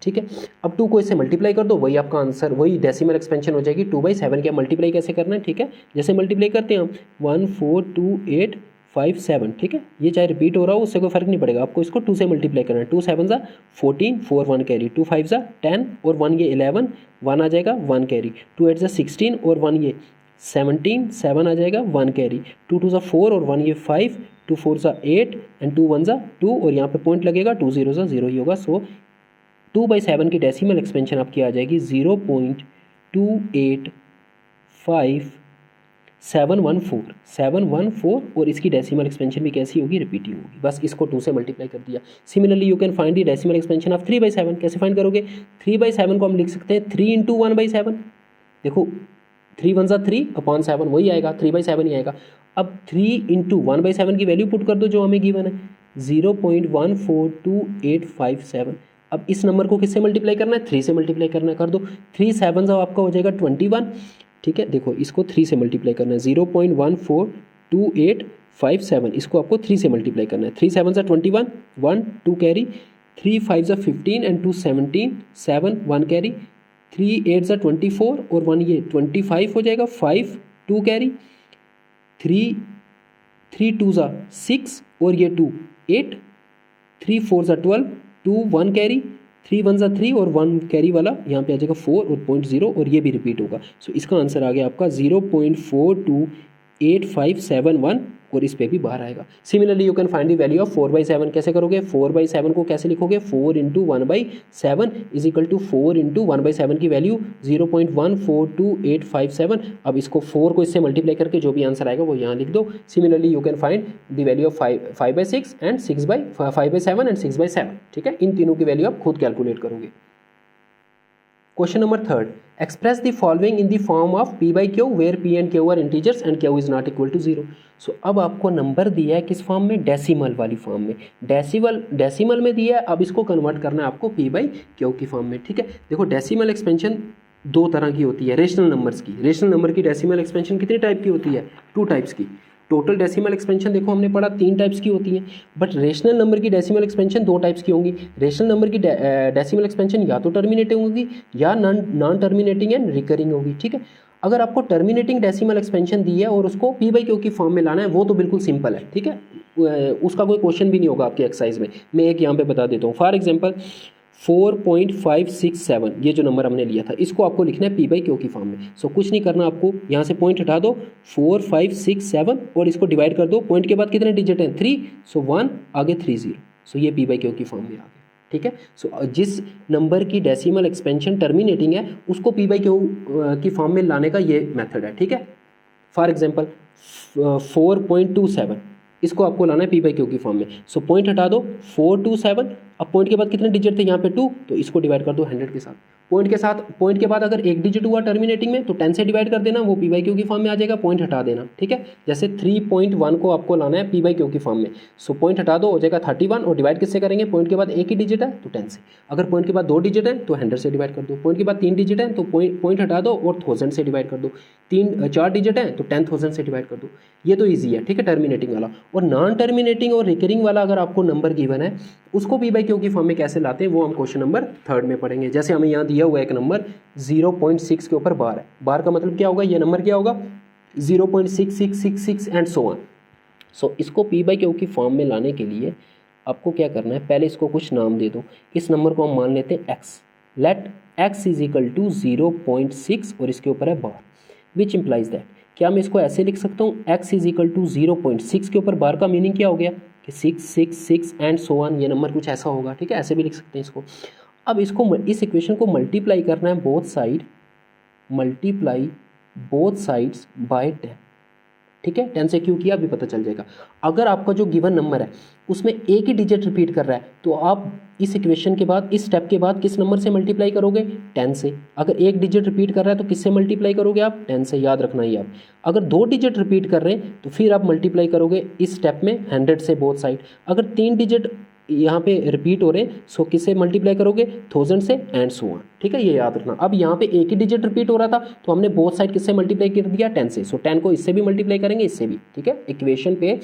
ठीक है। अब 2 को इससे मल्टीप्लाई कर दो, वही आपका आंसर, वही डेसिमल एक्सपेंशन हो जाएगी 2/7 के। मल्टीप्लाई कैसे करना है, ठीक है, जैसे मल्टीप्लाई करते हैं हम 142,857, ठीक है। ये चाहे रिपीट हो रहा हो उससे कोई फर्क नहीं पड़ेगा, आपको इसको 2 से मल्टीप्लाई करना है। 2 7 ज़ा 14, 4 1 कैरी, 2 5 ज़ा 10 और 1 ये 11, 1 आ जाएगा 1 कैरी, 2 8 ज़ा 16 और 1 ये 17, 7 आ जाएगा 1 कैरी, 2 2 ज़ा 4 और 1 ये 5, 2 4 ज़ा 8 एंड 2 1 ज़ा 2, और यहाँ पे पॉइंट लगेगा 2 0 ज़ा 0 ही होगा। सो 2/7 की डेसिमल एक्सपेंशन आपकी आ जाएगी 0.2851714, और इसकी डेसिमल एक्सपेंशन भी कैसी होगी, रिपीटिव होगी। बस इसको 2 से मल्टीप्लाई कर दिया। Similarly you can find the decimal expansion of 3/7। कैसे फाइंड करोगे, 3/7 को हम लिख सकते हैं 3 × 1/7। देखो 3 1 ज़ा 3/7, वही आएगा 3/7 ही आएगा। अब 3 × 1/7 की वैल्यू पुट कर दो जो हमें गिवन है 0.142857। अब इस नंबर को किससे मल्टीप्लाई करना है, 3 से मल्टीप्लाई करना है, कर दो। 3 7 आपका हो जाएगा 21, ठीक है। देखो इसको 3 से मल्टीप्लाई करना है 0.142857, इसको आपको 3 से मल्टीप्लाई करना है। 3 7 21, 1 2 कैरी, 3 5 15 एंड 2 17, 7 1 कैरी, 3 8 24 और 1 ये 25 हो जाएगा, 5 2 कैरी, 3 2 6 और ये 2 8, 3 4 12, 2 1 कैरी, 3 1 3 और 1 कैरी वाला यहाँ पे आ जाएगा 4 और 0.0, और ये भी रिपीट होगा। सो इसका आंसर आ गया आपका 8571 और इस पे भी बाहर आएगा। Similarly you can find the value of 4/7। कैसे करोगे? 4/7 को कैसे लिखोगे? 4 × 1/7 इज इक्वल टू 4 × 1/7 की वैल्यू 0.142857। अब इसको 4 को इससे मल्टीप्लाई करके जो भी आंसर आएगा वो यहाँ लिख दो। Similarly you can find the value of 5/6 and 5/7 and 6/7। ठीक है, इन तीनों की वैल्यू आप खुद कैलकुलेट करोगे। Question number 3, express the following in the form of p/q where p and q are integers and q is not equal to 0। So अब आपको नंबर दिया है किस फॉर्म में? डेसिमल वाली फॉर्म में। डेसिमल में दिया है, अब इसको कन्वर्ट करना है आपको p/q की फॉर्म में। ठीक है, देखो डेसिमल एक्सपेंशन दो तरह की होती है रेशनल नंबर्स की। रेशनल नंबर की डेसिमल एक्सपेंशन कितने टाइप की होती है? 2 टाइप्स की। टोटल डेसिमल एक्सपेंशन देखो हमने पढ़ा 3 टाइप्स की होती है, बट रेशनल नंबर की डेसिमल एक्सपेंशन 2 टाइप्स की होंगी। रेशनल नंबर की डेसिमल एक्सपेंशन या तो टर्मिनेटिंग होगी या नॉन टर्मिनेटिंग एंड रिकरिंग होगी। ठीक है, अगर आपको टर्मिनेटिंग डेसिमल एक्सपेंशन दी है और उसको p/q की फॉर्म में लाना है, वो तो बिल्कुल सिंपल है। ठीक है, उसका कोई क्वेश्चन भी नहीं होगा आपके एक्सरसाइज में। मैं एक यहाँ पे बता देता हूँ। फॉर एग्जाम्पल 4.567 ये जो नंबर हमने लिया था, इसको आपको लिखना है p/q की फॉर्म में। सो कुछ नहीं करना आपको, यहाँ से पॉइंट हटा दो 4,5,6,7 और इसको डिवाइड कर दो। पॉइंट के बाद कितने डिजिट हैं? 3, सो 1 आगे 30। सो ये p/q की फॉर्म में आ गया। ठीक है, सो जिस नंबर की डेसिमल एक्सपेंशन टर्मिनेटिंग है उसको p/q की फॉर्म में लाने का ये मेथड है। ठीक है, फॉर एग्जाम्पल 4.27 इसको आपको लाना है p/q की फॉर्म में। सो पॉइंट हटा दो 427, अब पॉइंट के बाद कितने डिजिट थे? यहाँ पे 2, तो इसको डिवाइड कर दो 100 के साथ। पॉइंट के बाद अगर एक डिजिट हुआ टर्मिनेटिंग में तो 10 से डिवाइड कर देना, वो p/q की फॉर्म में आ जाएगा। पॉइंट हटा देना। ठीक है, जैसे 3.1 को आपको लाना है p/q की फॉर्म में। सो पॉइंट हटा दो, हो जाएगा 31 और डिवाइड किससे करेंगे? पॉइंट के बाद एक ही डिजिट है तो 10 से। अगर पॉइंट के बाद 2 डिजिट है तो 100 से डिवाइड कर दो। पॉइंट के बाद 3 डिजिट है तो पॉइंट हटा दो और 1000 से डिवाइड कर दो। 4 डिजिट है तो 10,000 से डिवाइड कर दो। ये तो ईजी है। ठीक है, टर्मिनेटिंग वाला। और नॉन टर्मिनेटिंग और रिकरिंग वाला अगर आपको नंबर गिवन है उसको p/q की फॉर्म में कैसे लाते हैं वो हम क्वेश्चन नंबर 3 में पढ़ेंगे। जैसे हमें यहाँ दिया हुआ एक नंबर 0.6 के ऊपर बार है। बार का मतलब क्या होगा? ये नंबर क्या होगा? 0.6666 एंड सो ऑन। सो इसको p/q की फॉर्म में लाने के लिए आपको क्या करना है? पहले इसको कुछ नाम दे दो। इस नंबर को हम मान लेते हैं x। Let x is equal to 0.6 और इसके ऊपर है बार, विच इम्प्लाइज दैट। क्या मैं इसको ऐसे लिख सकता हूँ? x इज इक्वल टू 0.6 के ऊपर बार का मीनिंग क्या हो गया कि 666 एंड सो ऑन। ये नंबर कुछ ऐसा होगा। ठीक है, ऐसे भी लिख सकते हैं इसको। अब इसको इस इक्वेशन को मल्टीप्लाई करना है बोथ साइड्स बाय 10। ठीक है, 10 से क्यों किया अभी पता चल जाएगा। अगर आपका जो गिवन नंबर है उसमें एक ही डिजिट रिपीट कर रहा है तो आप इस इक्वेशन के बाद, इस स्टेप के बाद किस नंबर से मल्टीप्लाई करोगे? 10 से। अगर एक डिजिट रिपीट कर रहा है तो किससे मल्टीप्लाई करोगे आप? 10 से। याद रखना ही आप। अगर 2 डिजिट रिपीट कर रहे हैं तो फिर आप मल्टीप्लाई करोगे इस स्टेप में 100 से बोथ साइड। अगर 3 डिजिट यहाँ पे रिपीट हो रहे सो किससे मल्टीप्लाई करोगे? 1000 से एंड सो ऑन। ठीक है, ये याद रखना। अब यहाँ पे एक ही डिजिट रिपीट हो रहा था तो हमने बोथ साइड किससे मल्टीप्लाई कर दिया? 10 से। सो 10 को इससे भी मल्टीप्लाई करेंगे, इससे भी। ठीक है, इक्वेशन पे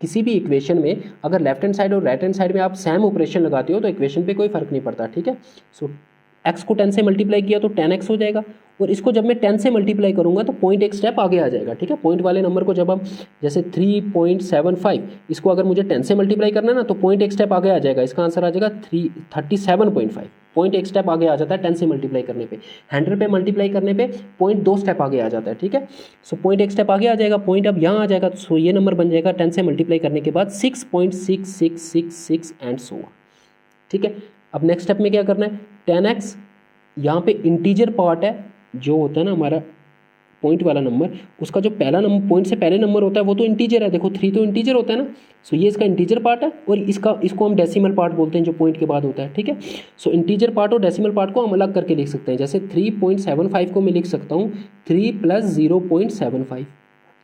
किसी भी इक्वेशन में अगर लेफ्ट हैंड साइड और राइट हैंड साइड में आप सेम ऑपरेशन लगाते हो तो इक्वेशन पे कोई फर्क नहीं पड़ता। ठीक है, सो x को 10 से मल्टीप्लाई किया तो 10x हो जाएगा और इसको जब मैं 10 से मल्टीप्लाई करूंगा तो पॉइंट एक स्टेप आगे आ जाएगा। ठीक है, पॉइंट वाले नंबर को जब हम जैसे 3.75 इसको अगर मुझे 10 से मल्टीप्लाई करना है ना तो पॉइंट एक स्टेप आगे आ जाएगा। इसका आंसर आ जाएगा 37.5। पॉइंट एक स्टेप आगे आ जाता है 10 से मल्टीप्लाई करने पे। 100 पे मल्टीप्लाई करने पे पॉइंट 2 स्टेप आगे आ जाता है। ठीक है, सो पॉइंट एक स्टेप आगे आ जाएगा, पॉइंट अब यहाँ आ जाएगा। सो ये नंबर बन जाएगा 10 से मल्टीप्लाई करने के बाद 6.6666 एंड सो ऑन। ठीक है, अब नेक्स्ट स्टेप में क्या करना है? 10x यहाँ पे इंटीजर पार्ट है जो होता है ना हमारा पॉइंट वाला नंबर, उसका जो पहला नंबर पॉइंट से पहले नंबर होता है वो तो इंटीजर है। देखो 3 तो इंटीजर होता है ना। सो ये इसका इंटीजर पार्ट है और इसको हम डेसिमल पार्ट बोलते हैं जो पॉइंट के बाद होता है। ठीक है, सो इंटीजर पार्ट और डेसिमल पार्ट को हम अलग करके लिख सकते हैं। जैसे 3.75 को मैं लिख सकता हूँ 3 + 0.75।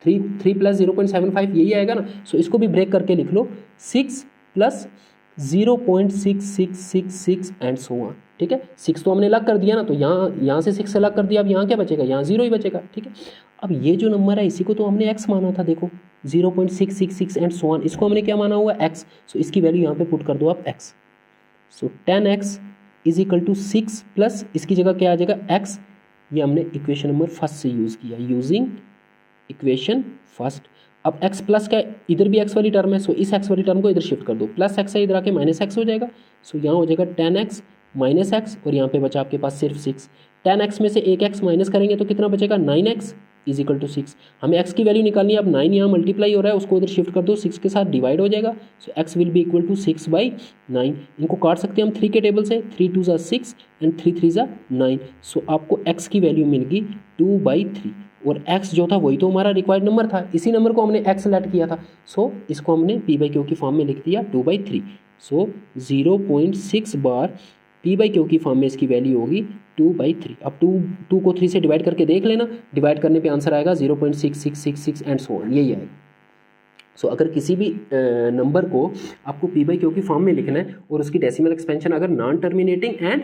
3 + 0.75 यही आएगा ना। सो इसको भी ब्रेक करके लिख लो 6 + 0.6666 एंड सो ऑन। ठीक है, 6 तो हमने अलग कर दिया ना, तो यहाँ से 6 अलग कर दिया। अब यहाँ क्या बचेगा? यहाँ 0 ही बचेगा। ठीक है, अब ये जो नंबर है इसी को तो हमने x माना था। देखो 0.666 एंड सो ऑन, इसको हमने क्या माना हुआ? x। सो इसकी वैल्यू यहाँ पे पुट कर दो आप x। So 10x is equal to 6 plus इसकी जगह क्या आ जाएगा? x। ये हमने इक्वेशन नंबर 1 से यूज़ किया, यूजिंग इक्वेशन 1। अब x प्लस का इधर भी x वाली टर्म है, सो इस x वाली टर्म को इधर शिफ्ट कर दो। प्लस x है इधर आके -x हो जाएगा। सो यहाँ हो जाएगा 10x -x और यहाँ पे बचा आपके पास सिर्फ 6। 10x में से एक x माइनस करेंगे तो कितना बचेगा? 9x। Is equal to 6। हमें x की वैल्यू निकालनी है। अब 9 यहाँ मल्टीप्लाई हो रहा है, उसको उधर शिफ्ट कर दो, 6 के साथ डिवाइड हो जाएगा। So x will be equal to 6/9। इनको काट सकते हैं हम 3 के टेबल से, 3 2 ज़ा 6 एंड 3 3 ज़ा 9। सो आपको x की वैल्यू मिल गई 2/3। और x जो था वही तो हमारा रिक्वायर्ड नंबर था, इसी नंबर को हमने x सेलेक्ट किया था। सो इसको हमने p/q की फॉर्म में लिख दिया 2/3। सो 0.6 बार p/q की फॉर्म में इसकी वैल्यू होगी 2/3। अब 2 को 3 से डिवाइड करके देख लेना, डिवाइड करने पे आंसर आएगा 0.6666 एंड सो ऑन, यही आएगा। सो अगर किसी भी नंबर को आपको p/q की फॉर्म में लिखना है और उसकी डेसिमल एक्सपेंशन अगर नॉन टर्मिनेटिंग एंड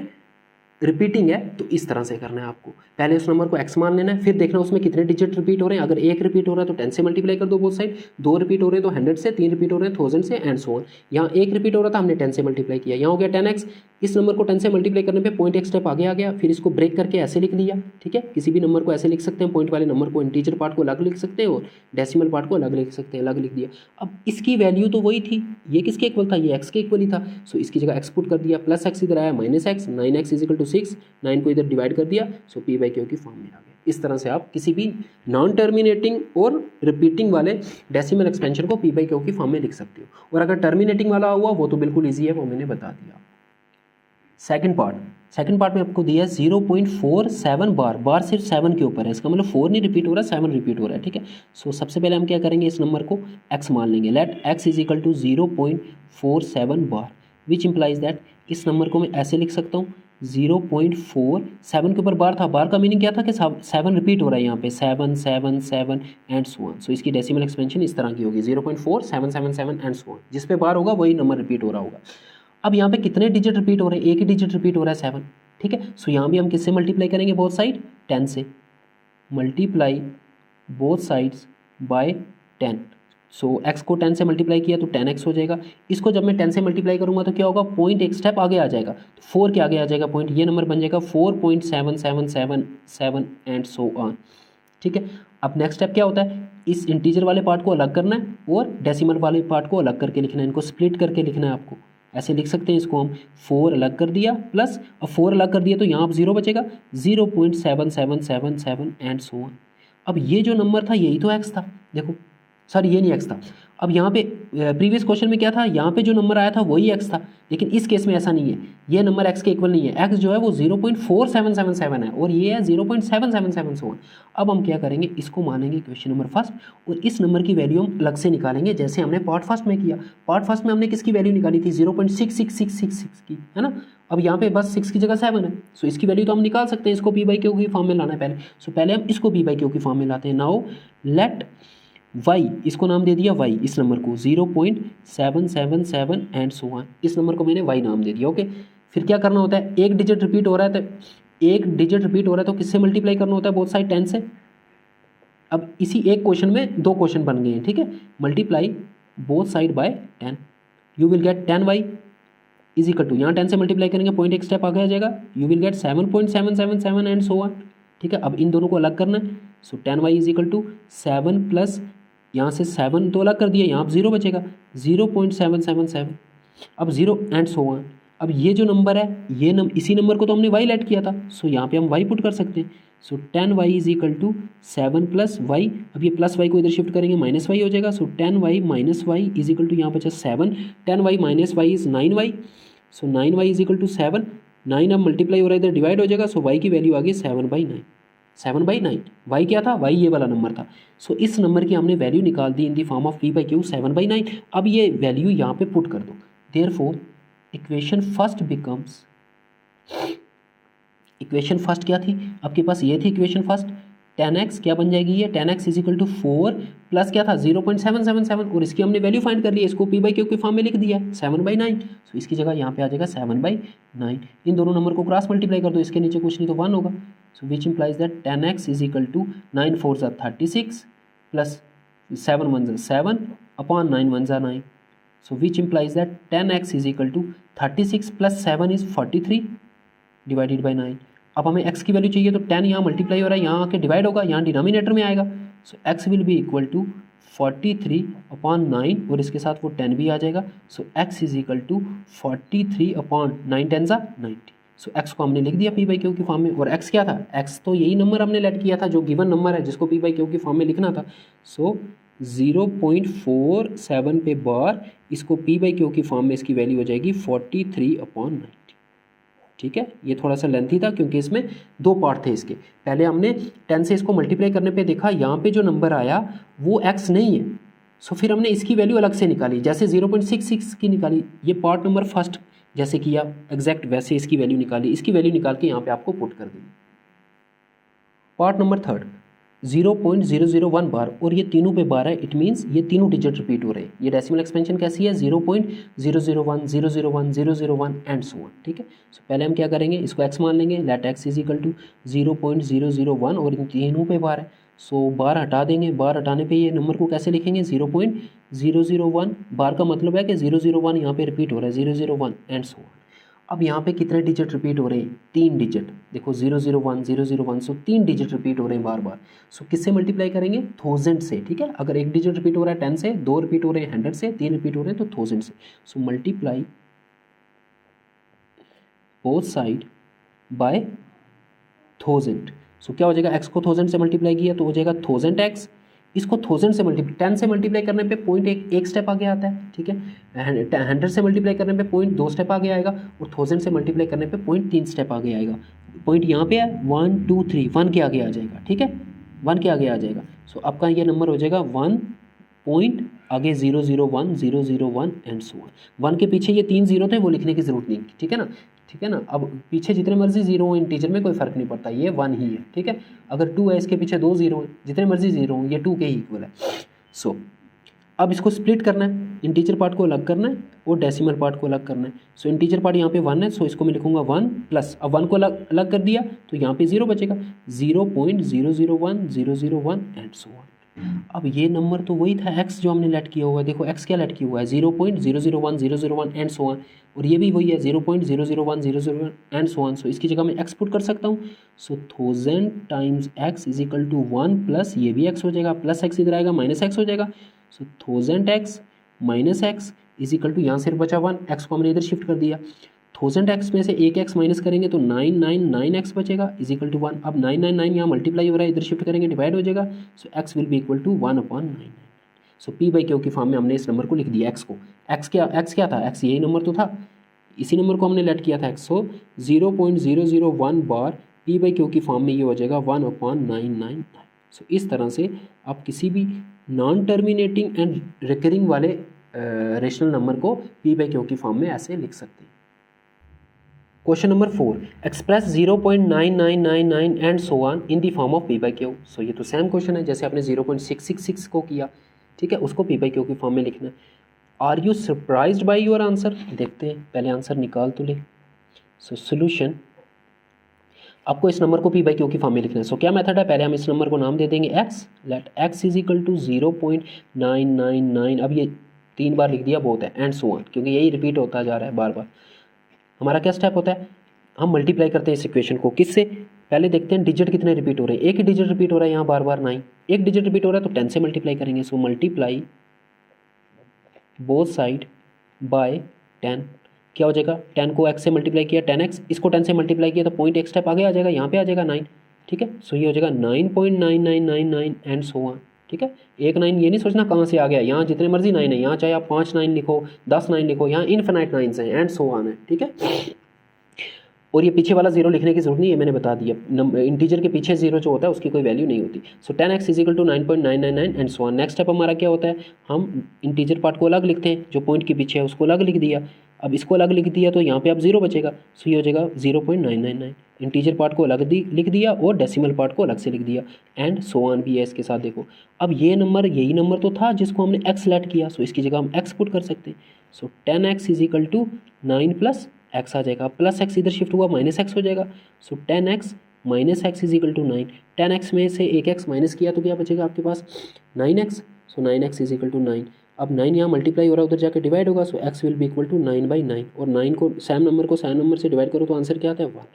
रिपीटिंग है तो इस तरह से करना है आपको। पहले उस नंबर को x मान लेना है, फिर देखना उसमें कितने डिजिट रिपीट हो रहे हैं। अगर 1 रिपीट हो रहा है तो 10 से मल्टीप्लाई कर दो बोथ साइड, 2 रिपीट हो रहे हैं तो 100 से, 3 रिपीट हो रहे हैं 1000 से एंड सो ऑन। यहाँ 1 रिपीट हो रहा था, हमने 10 से मल्टीप्लाई किया, यहाँ हो गया 10x। इस नंबर को 10 से मल्टीप्लाई करने पे पॉइंट एक स्टेप आगे आ गया, फिर इसको ब्रेक करके ऐसे लिख लिया। ठीक है, किसी भी नंबर को ऐसे लिख सकते हैं, पॉइंट वाले नंबर को इंटीजर पार्ट को अलग लिख सकते हैं और डेसिमल पार्ट को अलग लिख सकते हैं, अलग लिख दिया। अब इसकी वैल्यू तो वही थी, ये किसके इक्वल था, ये x के इक्वल ही था। सो इसकी जगह x पुट कर दिया, प्लस x इधर आया minus x, 9x is equal to 6, 9 को इधर डिवाइड कर दिया। सो p/q की फॉर्म में आ गया। इस तरह से आप किसी भी नॉन टर्मिनेटिंग और रिपीटिंग वाले डेसिमल एक्सपेंशन को p/q की फॉर्म में लिख सकते हो। और अगर टर्मिनेटिंग वाला हुआ वो तो बिल्कुल ईजी है, वो मैंने बता दिया। सेकंड पार्ट में आपको दिया है 0.47 बार सिर्फ 7 के ऊपर है, इसका मतलब 4 नहीं रिपीट हो रहा, 7 रिपीट हो रहा है। ठीक है, सो सबसे पहले हम क्या करेंगे, इस नंबर को x मान लेंगे। Let x is equal to 0.47 bar, which implies that इस नंबर को मैं ऐसे लिख सकता हूँ 0.47 के ऊपर बार था। बार का मीनिंग क्या था कि 7 रिपीट हो रहा है यहाँ पे, 7 7 7 एंड सो ऑन। सो इसकी डेसिमल एक्सपेंशन इस तरह की होगी 0.4777 एंड सो ऑन। जिस पे बार होगा वही नंबर रिपीट हो रहा होगा। अब यहाँ पे कितने डिजिट रिपीट हो रहे हैं, एक ही डिजिट रिपीट हो रहा है 7। ठीक है, सो यहाँ भी हम किससे मल्टीप्लाई करेंगे, बोथ साइड 10 से। Multiply both sides by 10। So x को 10 से मल्टीप्लाई किया तो 10x हो जाएगा। इसको जब मैं 10 से मल्टीप्लाई करूँगा तो क्या होगा, पॉइंट एक स्टेप आगे आ जाएगा, 4 के आगे आ जाएगा पॉइंट, ये नंबर बन जाएगा 4.7777 एंड सो ऑन। ठीक है, अब नेक्स्ट स्टेप क्या होता है, इस इंटीजर वाले पार्ट को अलग करना है और डेसिमल वाले पार्ट को अलग करके लिखना है, इनको स्प्लिट करके लिखना है आपको। ऐसे लिख सकते हैं इसको हम, 4 अलग कर दिया प्लस, अब 4 अलग कर दिया तो यहाँ अब 0 बचेगा, 0.7777 एंड सो ऑन। अब ये जो नंबर था यही तो x था, देखो सॉरी ये नहीं x था। अब यहाँ पे प्रीवियस क्वेश्चन में क्या था, यहाँ पे जो नंबर आया था वही x था, लेकिन इस केस में ऐसा नहीं है, ये नंबर x के इक्वल नहीं है। x जो है वो 0.4777 है और ये है 0.777 सो ऑन। अब हम क्या करेंगे, इसको मानेंगे क्वेश्चन नंबर फर्स्ट और इस नंबर की वैल्यू हम अलग से निकालेंगे, जैसे हमने पार्ट फर्स्ट में किया। पार्ट फर्स्ट में हमने किसकी वैल्यू निकाली थी, 0.66666 की, है ना। अब यहाँ पे बस 6 की जगह 7 है, सो इसकी वैल्यू तो हम निकाल सकते हैं। इसको p/q की फॉर्म में लाना है पहले, सो पहले हम इसको p/q की फॉर्म में लाते हैं। नाउ लेट y, इसको नाम दे दिया y, इस नंबर को 0.777 एंड सो ऑन, इस नंबर को मैंने y नाम दे दिया। ओके, फिर क्या करना होता है, एक डिजिट रिपीट हो रहा है तो किससे मल्टीप्लाई करना होता है, बोथ साइड 10 से। अब इसी एक क्वेश्चन में 2 क्वेश्चन बन गए हैं। ठीक है, multiply both side by 10, you will get 10y is equal to, यहाँ 10 से मल्टीप्लाई करेंगे पॉइंट एक स्टेप आगे आ जाएगा, you will get 7.777 and so on. ठीक है, अब इन दोनों को अलग करना है। So 10y is equal to 7 plus, यहाँ से 7 तो अलग कर दिया, यहाँ अब 0 बचेगा, 0.777, अब 0 एंड सो ऑन। अब ये जो नंबर है, ये इसी नंबर को तो हमने y लेट किया था, सो यहाँ पे हम y पुट कर सकते हैं। So 10y is equal to 7 plus y, अब ये प्लस y को इधर शिफ्ट करेंगे माइनस y हो जाएगा। So 10y minus y is equal to, यहाँ बचा 7, 10y minus y is 9y। So 9y is equal to 7, 9 अब मल्टीप्लाई हो रहा है इधर डिवाइड हो जाएगा। सो y की वैल्यू आ गई 7/9, 7/9। y क्या था, y ये वाला नंबर था। सो इस नंबर की हमने वैल्यू निकाल दी इन दी फॉर्म ऑफ p/q 7/9। अब ये वैल्यू यहाँ पे पुट कर दो, therefore equation first becomes, equation first क्या थी आपके पास, ये थी इक्वेशन फर्स्ट, 10x क्या बन जाएगी, ये 10x is equal to 4 plus क्या था 0.777 और इसकी हमने वैल्यू फाइंड कर ली है, इसको p/q के फॉर्म में लिख दिया 7/9। सो इसकी जगह यहाँ पे आ जाएगा 7/9। इन दोनों नंबर को क्रॉस मल्टीप्लाई कर दो, इसके नीचे कुछ नहीं तो 1 होगा। So which implies that 10x is equal to 9 4 ज़ा 36 प्लस 7 1 ज़ा 7 अपॉन 9 1 ज़ा 9। So which implies that 10x is equal to 36 plus 7 is 43 divided by 9। अब हमें x की वैल्यू चाहिए तो 10 यहाँ मल्टीप्लाई हो रहा है, यहाँ आके डिवाइड होगा, यहाँ डिनोमिनेटर में आएगा। So x will be equal to 43 upon 9 और इसके साथ वो 10 भी आ जाएगा। So x is equal to 43 upon 9 10 ज़ा 90। सो एक्स को हमने लिख दिया पी बाई क्यू की फॉर्म में, और एक्स क्या था, एक्स तो यही नंबर हमने लेट किया था जो गिवन नंबर है जिसको पी बाई क्यू की फॉर्म में लिखना था। सो 0.47 पे बार इसको पी बाई क्यू की फॉर्म में इसकी वैल्यू हो जाएगी 43/90। ठीक है, ये थोड़ा सा लेंथी था क्योंकि इसमें दो पार्ट थे इसके। पहले हमने 10 से इसको मल्टीप्लाई करने पे देखा यहाँ पे जो नंबर आया वो x नहीं है, सो फिर हमने इसकी वैल्यू अलग से निकाली, जैसे 0.66 की निकाली, ये पार्ट नंबर फर्स्ट जैसे किया एग्जैक्ट वैसे इसकी वैल्यू निकाली, इसकी वैल्यू निकाल के यहाँ पे आपको पुट कर दी। पार्ट नंबर थर्ड 0.001 बार, और ये तीनों पे बार है, इट मीन्स ये तीनों डिजिट रिपीट हो रहे हैं। ये डेसिमल एक्सपेंशन कैसी है, 0.001 001 001 एंड सो ऑन। ठीक है, सो पहले हम क्या करेंगे, इसको x मान लेंगे, let x is equal to 0.001, और इन तीनों पे बार है, सो बार हटा देंगे, बार हटाने पे ये नंबर को कैसे लिखेंगे 0.001, बार का मतलब है कि 001 यहाँ पे रिपीट हो रहा है 001 एंड सो ऑन। अब यहाँ पे कितने डिजिट रिपीट हो रहे हैं, 3 डिजिट, देखो 001 001, सो 3 डिजिट रिपीट हो रहे हैं बार बार। सो किससे मल्टीप्लाई करेंगे, 1000 से। ठीक है, अगर एक डिजिट रिपीट हो रहा है 10 से, 2 रिपीट हो रहे हैं 100 से, 3 रिपीट हो रहे हैं तो 1000 से। So multiply both side bye 1000। सो क्या हो जाएगा, x को 1000 से मल्टीप्लाई किया तो हो जाएगा 1000x, इसको 1000 से मल्टीप्लाई 10 से मल्टीप्लाई करने पे पॉइंट एक स्टेप आगे आता है। ठीक है, 100 से मल्टीप्लाई करने पे पॉइंट 2 स्टेप आगे आएगा, और 1000 से मल्टीप्लाई करने पे पॉइंट 3 स्टेप आगे आएगा। पॉइंट यहाँ पे है 1 2 3, 1 के आगे आ जाएगा। ठीक है, 1 के आगे आ जाएगा। सो आपका ये नंबर हो जाएगा 1 पॉइंट आगे 001 001 एंड सो ऑन। 1 के पीछे ये 3 जीरो थे वो लिखने की जरूरत नहीं। ठीक है ना, ठीक है ना, अब पीछे जितने मर्जी जीरो हो इंटीजर में कोई फर्क नहीं पड़ता, ये 1 ही है। ठीक है, अगर 2 है इसके पीछे 2 जीरो है, जितने मर्जी जीरो हो ये 2 के ही इक्वल है। सो अब इसको स्प्लिट करना है, इंटीजर पार्ट को अलग करना है और डेसिमल पार्ट को अलग करना है। सो इंटीजर पार्ट यहाँ पे 1 है, सो इसको मैं लिखूंगा 1 प्लस, अब 1 को अलग कर दिया तो यहाँ पे 0 बचेगा, 0.001 001 एंड सो ऑन। अब ये नंबर तो वही था x जो हमने लेट किया हुआ है, देखो x क्या लेट किया हुआ है 0.001 001 एंड सो ऑन, और ये भी वही है 0.001 001 एंड सो ऑन। सो इसकी जगह मैं x पुट कर सकता हूँ। So 1000 times x is equal to 1 plus ये भी x हो जाएगा, प्लस x इधर आएगा माइनस x हो जाएगा। So 1000x minus x is equal to यहाँ सिर्फ बचा 1, x को हमने इधर शिफ्ट कर दिया, 1000x में से एक x माइनस करेंगे तो 999x बचेगा इज इक्वल टू 1। अब 999 यहाँ मल्टीप्लाई हो रहा है, इधर शिफ्ट करेंगे डिवाइड हो जाएगा, so x will be equal to 1/99। So p by q की फॉर्म में हमने इस नंबर को लिख दिया x को। x क्या था, x यही नंबर तो था, इसी नंबर को हमने लेट किया था x। So 0.001 bar p by q की फॉर्म में ये हो जाएगा 1/999। सो इस तरह से आप किसी भी नॉन टर्मिनेटिंग एंड रिकरिंग वाले रेशनल नंबर को p बाई क्यू की फॉर्म में ऐसे लिख सकते हैं। Question number 4, express 0.9999 and so on in the form of p by q. So ये तो सेम क्वेश्चन है जैसे आपने 0.666 को किया। ठीक है, उसको p बाई क्यू की फॉर्म में लिखना है। Are you surprised by your answer, देखते हैं, पहले आंसर निकाल तो ले। सो सोल्यूशन, आपको इस नंबर को p बाई क्यू की फॉर्म में लिखना है। सो क्या मेथड है, पहले हम इस नंबर को नाम दे देंगे x, let x is equal to 0.999, अब ये 3 बार लिख दिया बहुत है, एंड सो ऑन, क्योंकि यही रिपीट होता जा रहा है बार बार। हमारा क्या स्टेप होता है, हम मल्टीप्लाई करते हैं इस इक्वेशन को, किससे, पहले देखते हैं डिजिट कितने रिपीट हो रहे हैं। एक ही डिजिट रिपीट हो रहा है यहाँ बार बार 9, एक डिजिट रिपीट हो रहा है तो 10 से मल्टीप्लाई करेंगे। So multiply both side by 10, क्या हो जाएगा, 10 को x से मल्टीप्लाई किया 10x, इसको 10 से मल्टीप्लाई किया तो पॉइंट एक स्टेप आगे आ जाएगा, यहाँ पे आ जाएगा 9। ठीक है, सो ये हो जाएगा 9.9999 एंड सो ऑन। ठीक है, एक 9 ये नहीं सोचना कहाँ से आ गया, यहाँ जितने मर्जी 9 है, यहाँ चाहे आप 5 9 लिखो 10 9 लिखो, यहाँ इनफिनाइट 9 हैं एंड सो ऑन है। ठीक है, और ये पीछे वाला 0 लिखने की जरूरत नहीं है, मैंने बता दिया, इंटीजर के पीछे 0 जो होता है उसकी कोई वैल्यू नहीं होती। So 10x is equal to 9.999 and so on. Next step हमारा क्या होता है, हम इंटीजर पार्ट को अलग लिखते हैं, जो पॉइंट के पीछे है उसको अलग लिख दिया, अब इसको अलग लिख दिया तो यहाँ पे अब 0 बचेगा। सो ये हो जाएगा 0.999, इंटीजर पार्ट को अलग लिख दिया और डेसिमल पार्ट को अलग से लिख दिया, एंड सो ऑन भी है इसके साथ। देखो अब ये नंबर यही नंबर तो था जिसको हमने x लेट किया, सो इसकी जगह हम x पुट कर सकते हैं। So 10x is equal to 9 plus x आ जाएगा, प्लस x इधर शिफ्ट हुआ माइनस x हो जाएगा। So 10x minus x is equal to 9, 10x में से एक x माइनस किया तो क्या बचेगा आपके पास 9x। So 9x is equal to 9, अब 9 यहाँ मल्टीप्लाई हो रहा है उधर जाके डिवाइड होगा, so x will be equal to 9/9, और 9 को सेम नंबर से डिवाइड करो तो आंसर क्या आता है 1।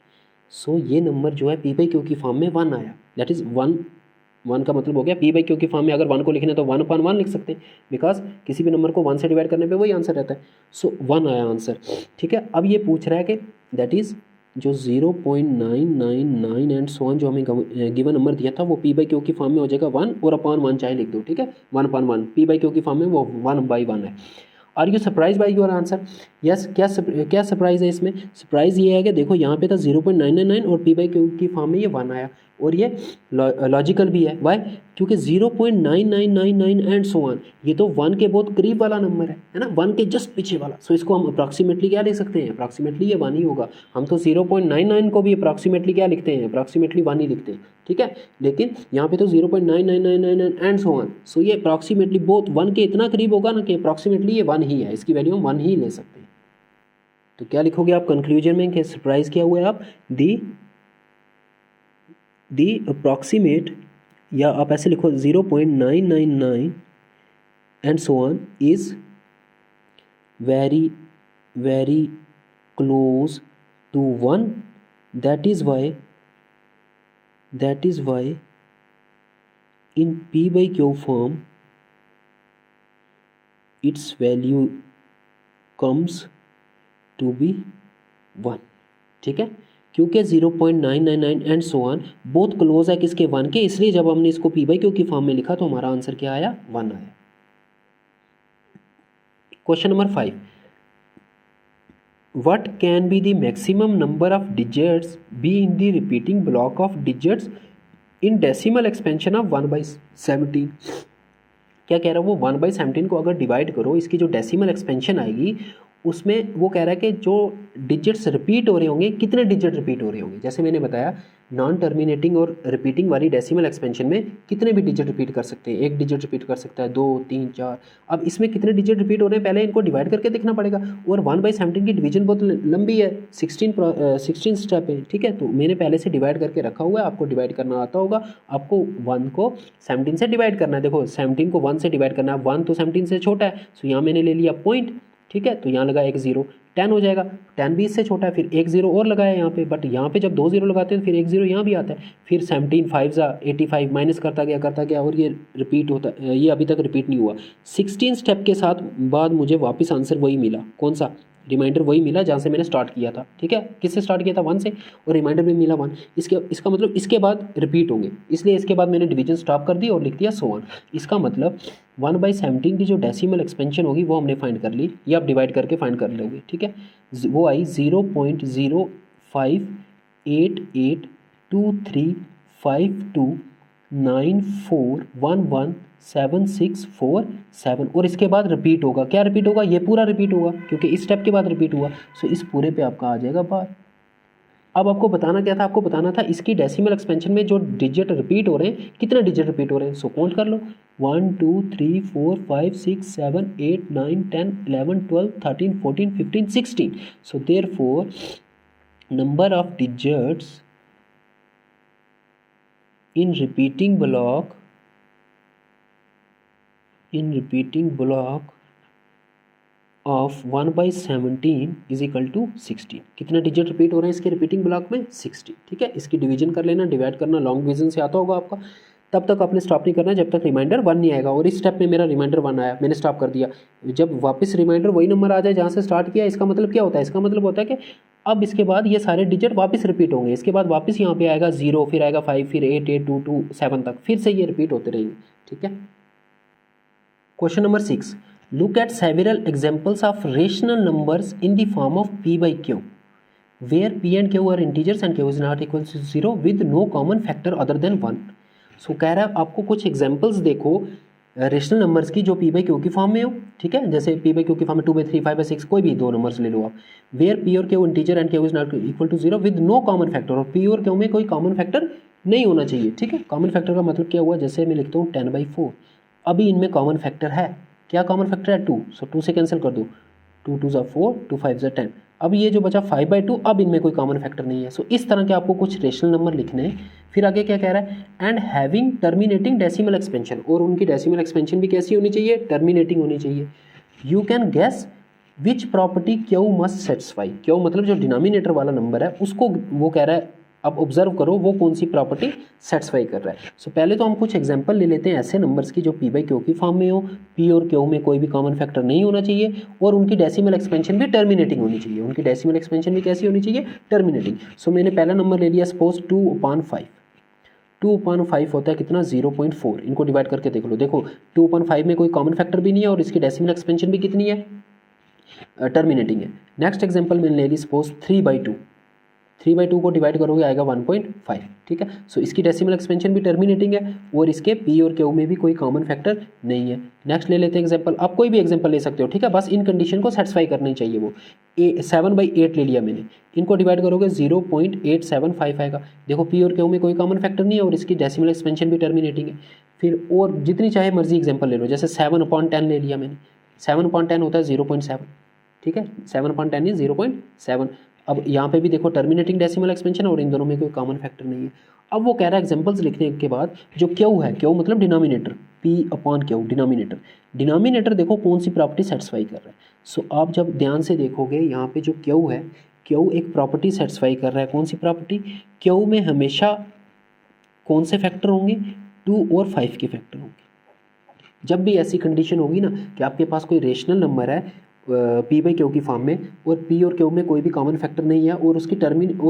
सो ये नंबर जो है p बाई क्यू की फॉर्म में 1 आया, दैट इज़ 1 का मतलब हो गया p बाई क्यू की फॉर्म में अगर 1 को लिखना है तो 1/1 लिख सकते हैं, बिकॉज किसी भी नंबर को 1 से डिवाइड करने पे वही आंसर रहता है। सो 1 आया आंसर। ठीक है, अब ये पूछ रहा है कि दैट इज़ जो 0.999 एंड सो ऑन जो हमें गिवन नंबर दिया था वो पी बाई क्यू की फॉर्म में हो जाएगा 1 और अपॉन 1 चाहे लिख दो, ठीक है, 1/1 पी बाई क्यू की फॉर्म में वो 1/1 है। Are you surprise by your answer? Yes, क्या सरप्राइज है इसमें? सरप्राइज ये है कि देखो यहाँ पे था 0.999 और पी बाई क्यू की फॉर्म में ये 1 आया, और ये लॉजिकल भी है। वाई? क्योंकि 0.9999 एंड सो ऑन ये तो 1 के बहुत करीब वाला नंबर है ना, 1 के जस्ट पीछे वाला। सो इसको हम अप्रॉक्सीमेटली क्या लिख सकते हैं? अप्रॉक्सीमेटली ये 1 ही होगा। हम तो 0.99 को भी अप्रॉक्सीमेटली क्या लिखते हैं? अप्रॉक्सीमेटली 1 ही लिखते हैं, ठीक है। लेकिन यहाँ पे तो 0.9999 एंड सो ऑन, सो ये अप्रॉक्सीमेटली बहुत 1 के इतना करीब होगा ना कि अप्रॉक्सीमेटली ये 1 ही है, इसकी वैल्यू हम 1 ही ले सकते हैं। तो क्या लिखोगे आप कंक्लूजन में कि सरप्राइज क्या हुआ है? आप दी अप्रॉक्सीमेट, या आप ऐसे लिखो 0.999 and so on is very very close to 1, that is why in P by Q form its value comes to be 1, ठीक है। क्योंकि 0.999 एंड सो ऑन बहुत क्लोज है किसके? 1 के, इसलिए जब हमने इसको P by Q की फॉर्म में लिखा तो हमारा आंसर क्या आया? 1 आया। Question number 5, what can be the maximum number of digits be in the repeating block of digits in decimal expansion of 1/17? क्या कह रहा है वो? 1/17 को अगर डिवाइड करो, इसकी जो डेसिमल एक्सपेंशन आएगी उसमें वो कह रहा है कि जो डिजिट्स रिपीट हो रहे होंगे, कितने डिजिट रिपीट हो रहे होंगे। जैसे मैंने बताया नॉन टर्मिनेटिंग और रिपीटिंग वाली डेसिमल एक्सपेंशन में कितने भी डिजिट रिपीट कर सकते हैं, 1 डिजिट रिपीट कर सकता है, 2, 3, 4। अब इसमें कितने डिजिट रिपीट हो रहे हैं पहले इनको डिवाइड करके देखना पड़ेगा, और 1/17 की डिवीजन बहुत लंबी है, 16 स्टेप है, ठीक है। तो मैंने पहले से डिवाइड करके रखा हुआ है, आपको डिवाइड करना आता होगा। आपको 1 को 17 से डिवाइड करना है। देखो 17 को 1 से डिवाइड करना है, 1 तो 17 से छोटा है, सो यहाँ मैंने ले लिया पॉइंट, ठीक है। तो यहाँ लगा एक 0, 10 हो जाएगा, 10 भी इससे छोटा है, फिर एक 0 और लगाया यहाँ पे, बट यहाँ पे जब 2 0 लगाते हैं तो फिर एक 0 यहाँ भी आता है, फिर 17 5 85 माइनस करता गया और ये रिपीट होता, ये अभी तक रिपीट नहीं हुआ। 16 स्टेप के साथ बाद मुझे वापस आंसर वही मिला, कौन सा? रिमाइंडर वही मिला जहाँ से मैंने स्टार्ट किया था, ठीक है। किससे स्टार्ट किया था? 1 से, और रिमाइंडर भी मिला 1। इसका मतलब इसके बाद रिपीट होंगे, इसलिए इसके बाद मैंने डिवीजन स्टॉप कर दी और लिख दिया 100। इसका मतलब 1/17 की जो डेसिमल एक्सपेंशन होगी वो हमने फाइंड कर ली, ये आप डिवाइड करके फाइंड कर लोगे, ठीक है। वो आई 0.0588239411764 और इसके बाद रिपीट होगा। क्या रिपीट होगा? ये पूरा रिपीट होगा क्योंकि इस स्टेप के बाद रिपीट हुआ, सो इस पूरे पे आपका आ जाएगा बार। अब आपको बताना क्या था? आपको बताना था इसकी डेसिमल एक्सपेंशन में जो डिजिट रिपीट हो रहे हैं, कितने डिजिट रिपीट हो रहे हैं। सो काउंट कर लो, 1 2 3 4 5 6 7 8 9 10 11 12 13 14 15 16। So therefore number of digits in repeating block of 1/17 is equal to 16। कितने डिजिट रिपीट हो रहे हैं इसके रिपीटिंग ब्लॉक में? 60, ठीक है। इसकी डिवीजन कर लेना, डिवाइड करना लॉन्ग डिवीजन से आता होगा आपका। तब तक आपने स्टॉप नहीं करना जब तक रिमाइंडर 1 नहीं आएगा, और इस स्टेप में मेरा रिमाइंडर 1 आया, मैंने स्टॉप कर दिया। जब वापस रिमाइंडर वही नंबर आ जाए जहाँ से स्टार्ट किया, इसका मतलब क्या होता है? इसका मतलब होता है कि अब इसके बाद ये सारे डिजिट वापस रिपीट होंगे। इसके बाद वापस यहाँ पे आएगा 0, फिर आएगा 5, फिर 8 8 2 2 7 तक, फिर से ये रिपीट होते रहेंगे, ठीक है। Question number 6, look at several examples of rational numbers in the form of p by q where p and q are integers and q is not equal to 0 with no common factor other than 1। सो कह रहा है आपको कुछ एग्जांपल्स देखो रेशनल नंबर्स की जो p by q की फॉर्म में हो, ठीक है। जैसे p by q की फॉर्म में 2/3 5/6 कोई भी 2 नंबर्स ले लो आप, वेयर p और q integer and q is not equal to 0 with no common factor, और p और q में कोई कॉमन फैक्टर नहीं होना चाहिए, ठीक है। कॉमन फैक्टर का मतलब क्या हुआ? जैसे मैं लिखता हूँ 10/4, अभी इनमें कॉमन फैक्टर है, क्या कॉमन फैक्टर है? 2, सो 2 से कैंसिल कर दो, 2 2 ज़ा 4, 2 5 ज़ा 10। अब ये जो बचा 5/2, अब इनमें कोई कॉमन फैक्टर नहीं है। सो इस तरह के आपको कुछ रेशनल नंबर लिखने हैं। फिर आगे क्या कह रहा है? And having terminating decimal expansion, और उनकी डेसिमल एक्सपेंशन भी कैसी होनी चाहिए? टर्मिनेटिंग होनी चाहिए। You can guess which property q must satisfy. Q मतलब जो डिनोमिनेटर वाला नंबर है उसको वो कह रहा है अब ऑब्जर्व करो वो कौन सी प्रॉपर्टी सेटिस्फाई कर रहा है। सो पहले तो हम कुछ एग्जांपल ले लेते हैं ऐसे नंबर्स की जो पी बाई क्यू की फॉर्म में हो, पी और क्यू में कोई भी कॉमन फैक्टर नहीं होना चाहिए और उनकी डेसिमल एक्सपेंशन भी टर्मिनेटिंग होनी चाहिए। उनकी डेसिमल एक्सपेंशन भी कैसी होनी चाहिए? टर्मिनेटिंग। सो मैंने पहला नंबर ले लिया सपोज 2/5। 2/5 होता है कितना? 0.4। इनको डिवाइड करके देख लो। देखो 2/5 में कोई कॉमन फैक्टर भी नहीं है और इसकी डेसिमल एक्सपेंशन भी कितनी है? टर्मिनेटिंग है। नेक्स्ट एग्जांपल मैंने ले ली सपोज 3/2। 3/2 को डिवाइड करोगे आएगा 1.5। ठीक है। सो इसकी डेसिमल एक्सपेंशन भी टर्मिनेटिंग है और इसके पी और क्यू में भी कोई कॉमन फैक्टर नहीं है। नेक्स्ट ले लेते हैं एग्जांपल। आप कोई भी एग्जांपल ले सकते हो, ठीक है, बस इन कंडीशन को सेटिस्फाई करनी चाहिए। वो 7/8 ले लिया मैंने, इनको डिवाइड करोगे 0.875 आएगा। देखो पी और क्यू में कोई कॉमन फैक्टर नहीं है और इसकी डेसिमल एक्सपेंशन भी टर्मिनेटिंग है। फिर और जितनी चाहे मर्जी एग्जाम्पल ले लो, जैसे 7/10 ले लिया मैंने। 7/10 होता है 0.7। ठीक है, 7/10 इज 0.7। अब यहाँ पे भी देखो टर्मिनेटिंग डेसिमल एक्सपेंशन और इन दोनों में कोई कॉमन फैक्टर नहीं है। अब वो कह रहा है एग्जांपल्स लिखने के बाद जो क्यू है, क्यू मतलब डिनोमिनेटर, P/Q डिनोमिनेटर। डिनोमिनेटर देखो कौन सी प्रॉपर्टी सेटिस्फाई कर रहा है। सो आप जब ध्यान से देखोगे यहाँ पे जो क्यू है, क्यू एक प्रॉपर्टी सेटिस्फाई कर रहा है। कौन सी प्रॉपर्टी? क्यू में हमेशा कौन से फैक्टर होंगे? 2 और 5 के फैक्टर होंगे। जब भी ऐसी कंडीशन होगी ना कि आपके पास कोई रेशनल नंबर है पी बाई क्यू की फॉर्म में और पी और क्यू में कोई भी कॉमन फैक्टर नहीं है और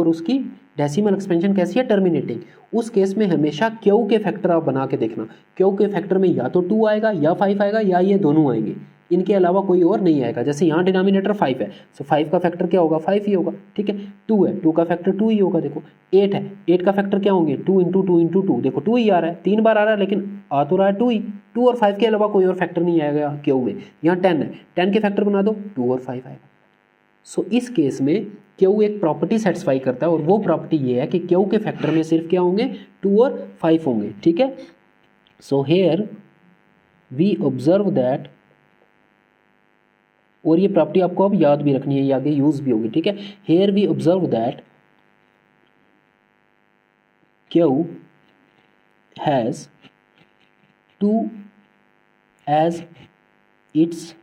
उसकी डेसिमल एक्सपेंशन कैसी है? टर्मिनेटिंग। उस केस में हमेशा क्यू के फैक्टर आप बना के देखना। क्यू के फैक्टर में या तो 2 आएगा या 5 आएगा या ये दोनों आएंगे, इनके अलावा कोई और नहीं आएगा। जैसे यहाँ डिनोमिनेटर 5 है, सो 5 का फैक्टर क्या होगा? 5 ही होगा। ठीक है। 2 है, 2 का फैक्टर 2 ही होगा। देखो 8 है, 8 का फैक्टर क्या होंगे? 2 × 2 × 2। देखो 2 ही आ रहा है, 3 बार आ रहा है लेकिन आ तो रहा है 2 ही। 2 और 5 के अलावा कोई और फैक्टर नहीं आएगा क्यू में। यहाँ 10 है, 10 के फैक्टर बना दो, 2 और 5 आएगा। सो इस केस में क्यू एक प्रॉपर्टी सेटिस्फाई करता है और वो प्रॉपर्टी ये है कि क्यू के फैक्टर में सिर्फ क्या होंगे? 2 और 5 होंगे। ठीक है। So here we observe that, और ये प्रॉपर्टी आपको अब याद भी रखनी है, ये आगे यूज भी होगी। ठीक है। Here we observe that q has 2 as its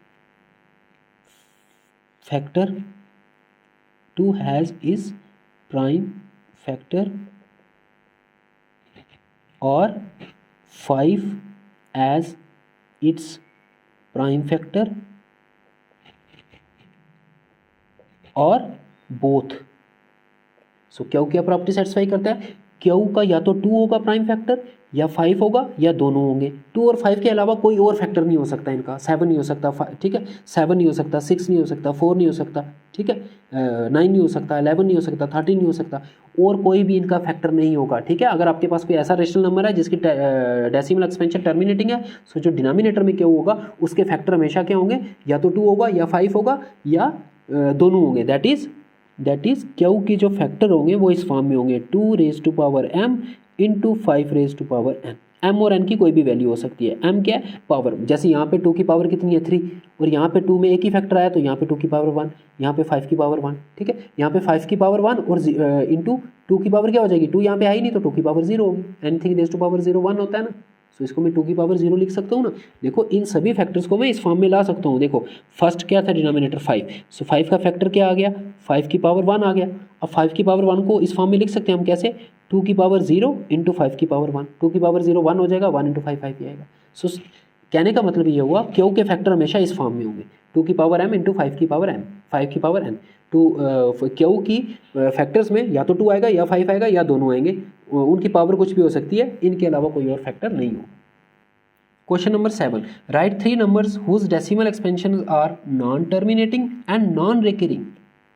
factor, 2 has is prime factor और 5 एज इट्स प्राइम फैक्टर और बोथ। सो क्यू क्या प्रॉपर्टी सेटिस्फाई करता है? क्यू का या तो 2 होगा प्राइम फैक्टर या 5 होगा या दोनों होंगे। 2 और 5 के अलावा कोई और फैक्टर नहीं हो सकता इनका। 7 नहीं हो सकता, ठीक है, 7 नहीं हो सकता, 6 नहीं हो सकता, 4 नहीं हो सकता, ठीक है, 9 नहीं हो सकता, 11 नहीं हो सकता, 13 नहीं हो सकता, और कोई भी इनका फैक्टर नहीं होगा। ठीक है। अगर आपके पास कोई ऐसा रेशनल नंबर है जिसकी डेसिमल एक्सपेंशन टर्मिनेटिंग है, सो जो डिनोमिनेटर में क्या होगा उसके फैक्टर हमेशा क्या होंगे? या तो 2 होगा या 5 होगा या दोनों होंगे। दैट इज क्यू की जो फैक्टर होंगे वो इस फॉर्म में होंगे 2m इंटू 5m। m और n की कोई भी वैल्यू हो सकती है। m क्या है? पावर। जैसे यहाँ पे 2 की पावर कितनी है? 3, और यहाँ पे 2 में एक ही फैक्टर आया तो यहाँ पे 2 की पावर 1, यहाँ पे 5 की पावर 1। ठीक है। यहाँ पे 5 की पावर 1 और इंटू 2 की पावर क्या हो जाएगी? 2 यहाँ पे है ही नहीं तो 2 की पावर 0 होगी। एनीथिंग रेज़ टू पावर 0 1 होता है ना, सो इसको मैं 2 की पावर 0 लिख सकता हूँ ना। देखो इन सभी फैक्टर्स को मैं इस फॉर्म में ला सकता हूँ। देखो फर्स्ट क्या था? डिनोमिनेटर 5, सो 5 का फैक्टर क्या आ गया? 5 की पावर 1 आ गया। अब 5 की पावर 1 को इस फॉर्म में लिख सकते हैं हम कैसे? 2 की पावर 0 इंटू 5 की पावर 1। 2 की पावर 0 1 हो जाएगा, 1 इंटू 5 5 ही आएगा। सो कहने का मतलब ये हुआ क्यू के फैक्टर हमेशा इस फॉर्म में होंगे 2 की पावर m इंटू 5 की पावर m, 5 की पावर n। तो क्यू की फैक्टर्स में या तो 2 आएगा या 5 आएगा या दोनों आएंगे, उनकी पावर कुछ भी हो सकती है, इनके अलावा कोई और फैक्टर नहीं हो। Question number 7, write 3 numbers whose decimal expansion are non terminating and non recurring.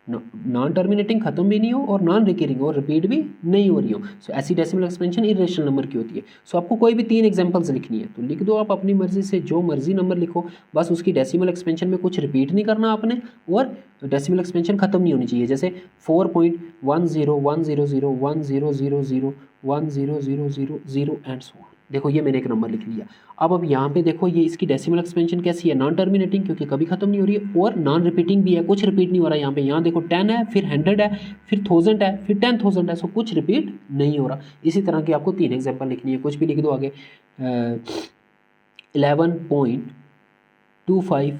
Non terminating खत्म भी नहीं हो और नॉन रिकरिंग और रिपीट भी नहीं हो रही हो। सो ऐसी डेसिमल एक्सपेंशन इरेशनल नंबर की होती है। सो आपको कोई भी 3 एग्जांपल्स लिखनी है तो लिख दो आप अपनी मर्जी से, जो मर्जी नंबर लिखो, बस उसकी डेसिमल एक्सपेंशन में कुछ रिपीट नहीं करना आपने और डेसिमल एक्सपेंशन खत्म नहीं होनी चाहिए। जैसे 4.101000100000 एंड सो। देखो ये मैंने एक नंबर लिख लिया। अब यहाँ पे देखो ये इसकी डेसिमल एक्सपेंशन कैसी है? नॉन टर्मिनेटिंग, क्योंकि कभी खत्म नहीं हो रही है, और नॉन रिपीटिंग भी है, कुछ रिपीट नहीं हो रहा है यहाँ पे। यहाँ देखो 10 है, फिर 100 है, फिर 1000 है, फिर 10,000 है, सो कुछ रिपीट नहीं हो रहा। इसी तरह की आपको 3 एग्जाम्पल लिखनी है, कुछ भी लिख दो आगे। 11.25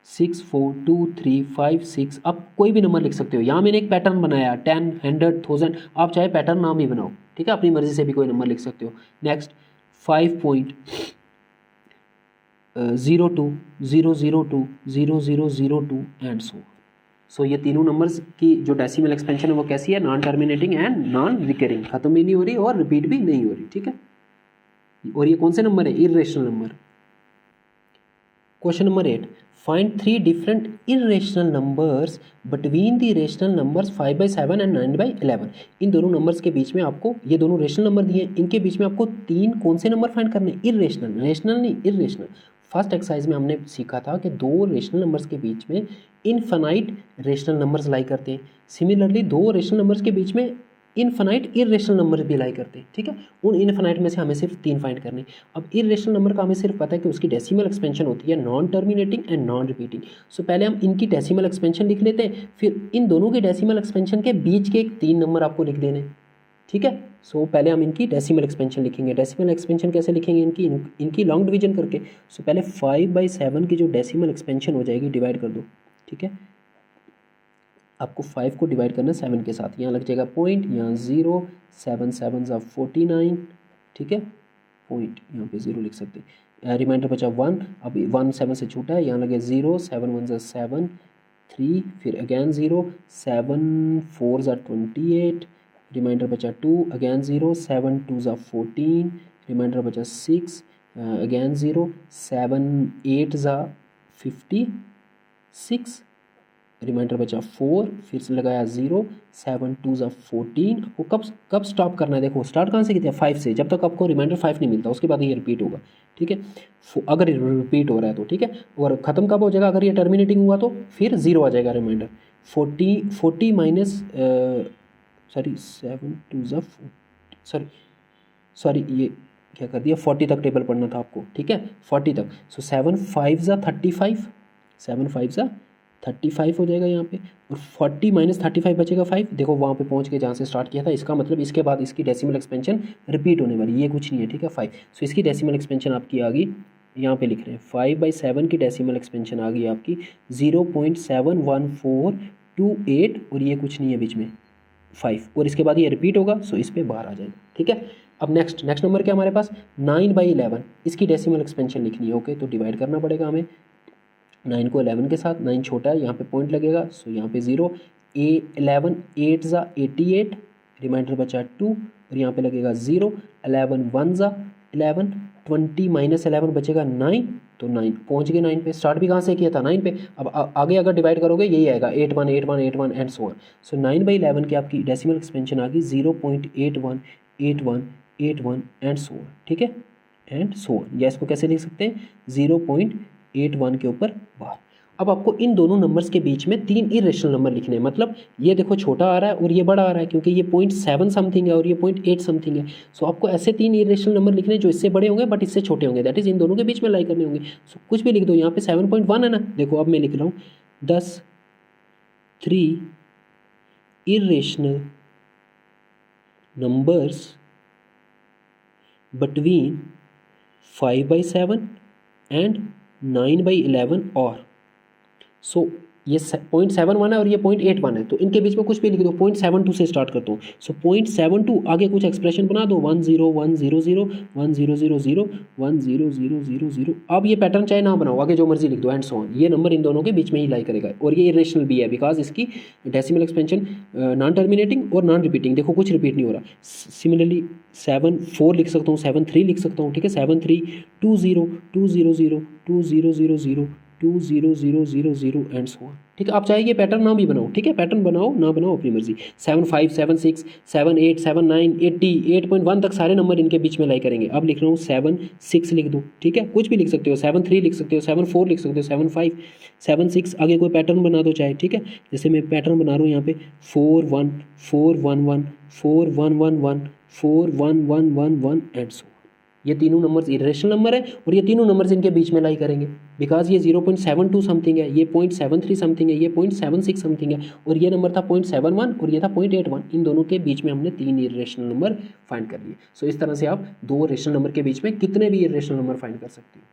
6 4 2 3 5 6, आप कोई भी नंबर लिख सकते हो। यहाँ मैंने एक पैटर्न बनाया 10 100 1000, आप चाहे पैटर्न नाम ही बनाओ, ठीक है, अपनी मर्जी से भी कोई नंबर लिख सकते हो। नेक्स्ट 5.02 002 0002 एंड सो ये तीनों नंबर्स की जो डेसिमल एक्सपेंशन है वो कैसी है, non terminating and non recurring, खत्म भी नहीं हो रही और रिपीट भी नहीं हो रही, ठीक है। और ये कौन से नंबर है, irrational number. Question number 8, find 3 different irrational numbers between the rational numbers 5/7 and 9/11। इन दोनों नंबर्स के बीच में आपको, ये दोनों रेशनल नंबर दिए हैं, इनके बीच में आपको 3 कौन से नंबर फाइंड करने, इरेशनल, रेशनल नहीं इरेशनल। फर्स्ट एक्सरसाइज में हमने सीखा था कि 2 रेशनल नंबर्स के बीच में इनफाइनाइट रेशनल नंबर्स लाई करते हैं। सिमिलरली 2 रेशनल नंबर्स के बीच में इनफाइनाइट इरेशनल नंबर भी लाई करते हैं, ठीक है। उन इनफाइनाइट में से हमें सिर्फ 3 फाइंड करने। अब इरेशनल नंबर का हमें सिर्फ पता है कि उसकी डेसिमल एक्सपेंशन होती है non terminating and non repeating. So पहले हम इनकी डेसिमल एक्सपेंशन लिख लेते हैं, फिर इन दोनों की डेसिमल एक्सपेंशन के बीच के 3 नंबर आपको लिख देने, ठीक है। सो पहले हम इनकी डेसिमल एक्सपेंशन लिखेंगे। डेसिमल एक्सपेंशन कैसे लिखेंगे, इनकी लॉन्ग डिवीजन करके। सो पहले 5/7 की जो डेसिमल एक्सपेंशन हो जाएगी डिवाइड कर दो, ठीक है। आपको 5 को डिवाइड करना है 7 के साथ, यहाँ लग जाएगा पॉइंट, यहाँ 0, 7 7 49, ठीक है, पॉइंट यहाँ पे 0 लिख सकते हैं। रिमाइंडर बचा 1, अब 1 7 से छूटा है, यहाँ लगे 0, 7 1 7 3, फिर अगैन 0, 7 4 28, रिमाइंडर बचा 2, अगैन 0, 7 2 14, रिमाइंडर बचा 6, अगैन 0, 7 8 56, रिमाइंडर बचा 4, फिर से लगाया 0, 7 2 14। आपको कब स्टॉप करना है, देखो स्टार्ट कहाँ से किया, 5 से, जब तक आपको रिमाइंडर 5 नहीं मिलता उसके बाद ये रिपीट होगा, ठीक है। अगर रिपीट हो रहा है तो ठीक है, और ख़त्म कब हो जाएगा, अगर ये टर्मिनेटिंग हुआ तो फिर 0 आ जाएगा रिमाइंडर। 40 माइनस सॉरी 7 2 सॉरी ये क्या कर दिया, 40 तक टेबल पढ़ना था आपको, ठीक है, 40 तक। सो 7 5 35, 7 5 35 हो जाएगा यहाँ पे, और 40 माइनस 35 बचेगा 5, देखो वहाँ पे पहुँच के जहाँ से स्टार्ट किया था। इसका मतलब इसके बाद इसकी डेसिमल एक्सपेंशन रिपीट होने वाली, ये कुछ नहीं है, ठीक है, 5। सो इसकी डेसिमल एक्सपेंशन आपकी आ गई, यहाँ पे लिख रहे हैं 5/7 की डेसिमल एक्सपेंशन आ गई आपकी 0.71428, और ये कुछ नहीं है बीच में 5, और इसके बाद ये रिपीट होगा, सो इस पर बाहर आ जाएगा, ठीक है। अब नेक्स्ट नंबर क्या हमारे पास, 9/11, इसकी डेसिमल एक्सपेंशन लिखनी है, ओके। तो डिवाइड करना पड़ेगा हमें 9 को 11 के साथ, 9 छोटा है, यहाँ पे पॉइंट लगेगा, सो यहाँ पे 0, 11 8 88, रिमाइंडर बचा 2, और यहाँ पे लगेगा 0, 11 1 11, 20 माइनस 11 बचेगा 9, तो 9 पहुँच गए 9 पे। स्टार्ट भी कहाँ से किया था, 9 पे। अब आगे अगर डिवाइड करोगे यही आएगा 8 1 8 1 8 1 एंड सो ऑन। सो 9/11 की आपकी डेसिमल एक्सपेंशन आ गई 0.818181 एंड सो ऑन, ठीक है, एंड सो ऑन। या इसको कैसे लिख सकते हैं, 0.81 के ऊपर बार। अब आपको इन दोनों नंबर्स के बीच में 3 इरेशनल नंबर लिखने हैं, मतलब ये देखो छोटा आ रहा है और ये बड़ा आ रहा है, क्योंकि ये 0.7 समथिंग है और ये 0.8 समथिंग है। सो आपको ऐसे 3 इरेशनल नंबर लिखने हैं जो इससे बड़े होंगे बट इससे छोटे होंगे, दैट इज इन दोनों के बीच में लाई करने होंगे। सो कुछ भी लिख दो, यहाँ पे 7.1 है ना, देखो अब मैं लिख रहा हूँ 3 इरेशनल नंबर्स बिटवीन 5/7 एंड 9/11 और। सो ये 0.71 है और ये 0.81 है, तो इनके बीच में कुछ भी लिख दो। 0.72 से स्टार्ट करता हूँ, सो 0.72 आगे कुछ एक्सप्रेशन बना दो, 1 0 1 0 0 1 0 0 0 1 0 0 0 0। अब ये पैटर्न चाहे ना बनाओ, आगे जो मर्जी लिख दो एंड सो ऑन। ये नंबर इन दोनों के बीच में ही लाई करेगा, और ये इरेशनल भी है बिकॉज इसकी decimal expansion non terminating or non repeating, देखो कुछ रिपीट नहीं हो रहा। सिमिलरली 7 4 लिख सकता हूँ, 7 3 लिख सकता हूँ, ठीक है, 7 3 2 0 2 0 0 2 0 0 0 2 0 0 0 0 एंड सो ऑन, ठीक है। आप चाहे ये पैटर्न ना भी बनाओ, ठीक है, पैटर्न बनाओ ना बनाओ अपनी मर्जी। 7 5 7 6 7 8 7 9 80 8.1 तक सारे नंबर इनके बीच में लाई करेंगे। अब लिख रहा हूँ 7 6 लिख दो, ठीक है, कुछ भी लिख सकते हो, 7 3 लिख सकते हो, 7 4 लिख सकते हो, 7 5 7 6 आगे कोई पैटर्न बना दो चाहे, ठीक है। जैसे मैं पैटर्न बना रहा हूँ यहाँ पे 4 1 4 1 1 4 1 1 1 4 1 1 1 1 एंड सो। ये तीनों नंबर्स इरेशनल नंबर है और ये तीनों नंबर्स इनके बीच में लाई करेंगे बिकॉज ये 0.72 समथिंग है, ये 0.73 समथिंग है, ये 0.76 समथिंग है, और ये नंबर था 0.71 और ये था 0.81। इन दोनों के बीच में हमने 3 इरेशनल नंबर फाइंड कर लिए। सो इस तरह से आप 2 रेशनल नंबर के बीच में कितने भी इरेशनल नंबर फाइंड कर सकते हो।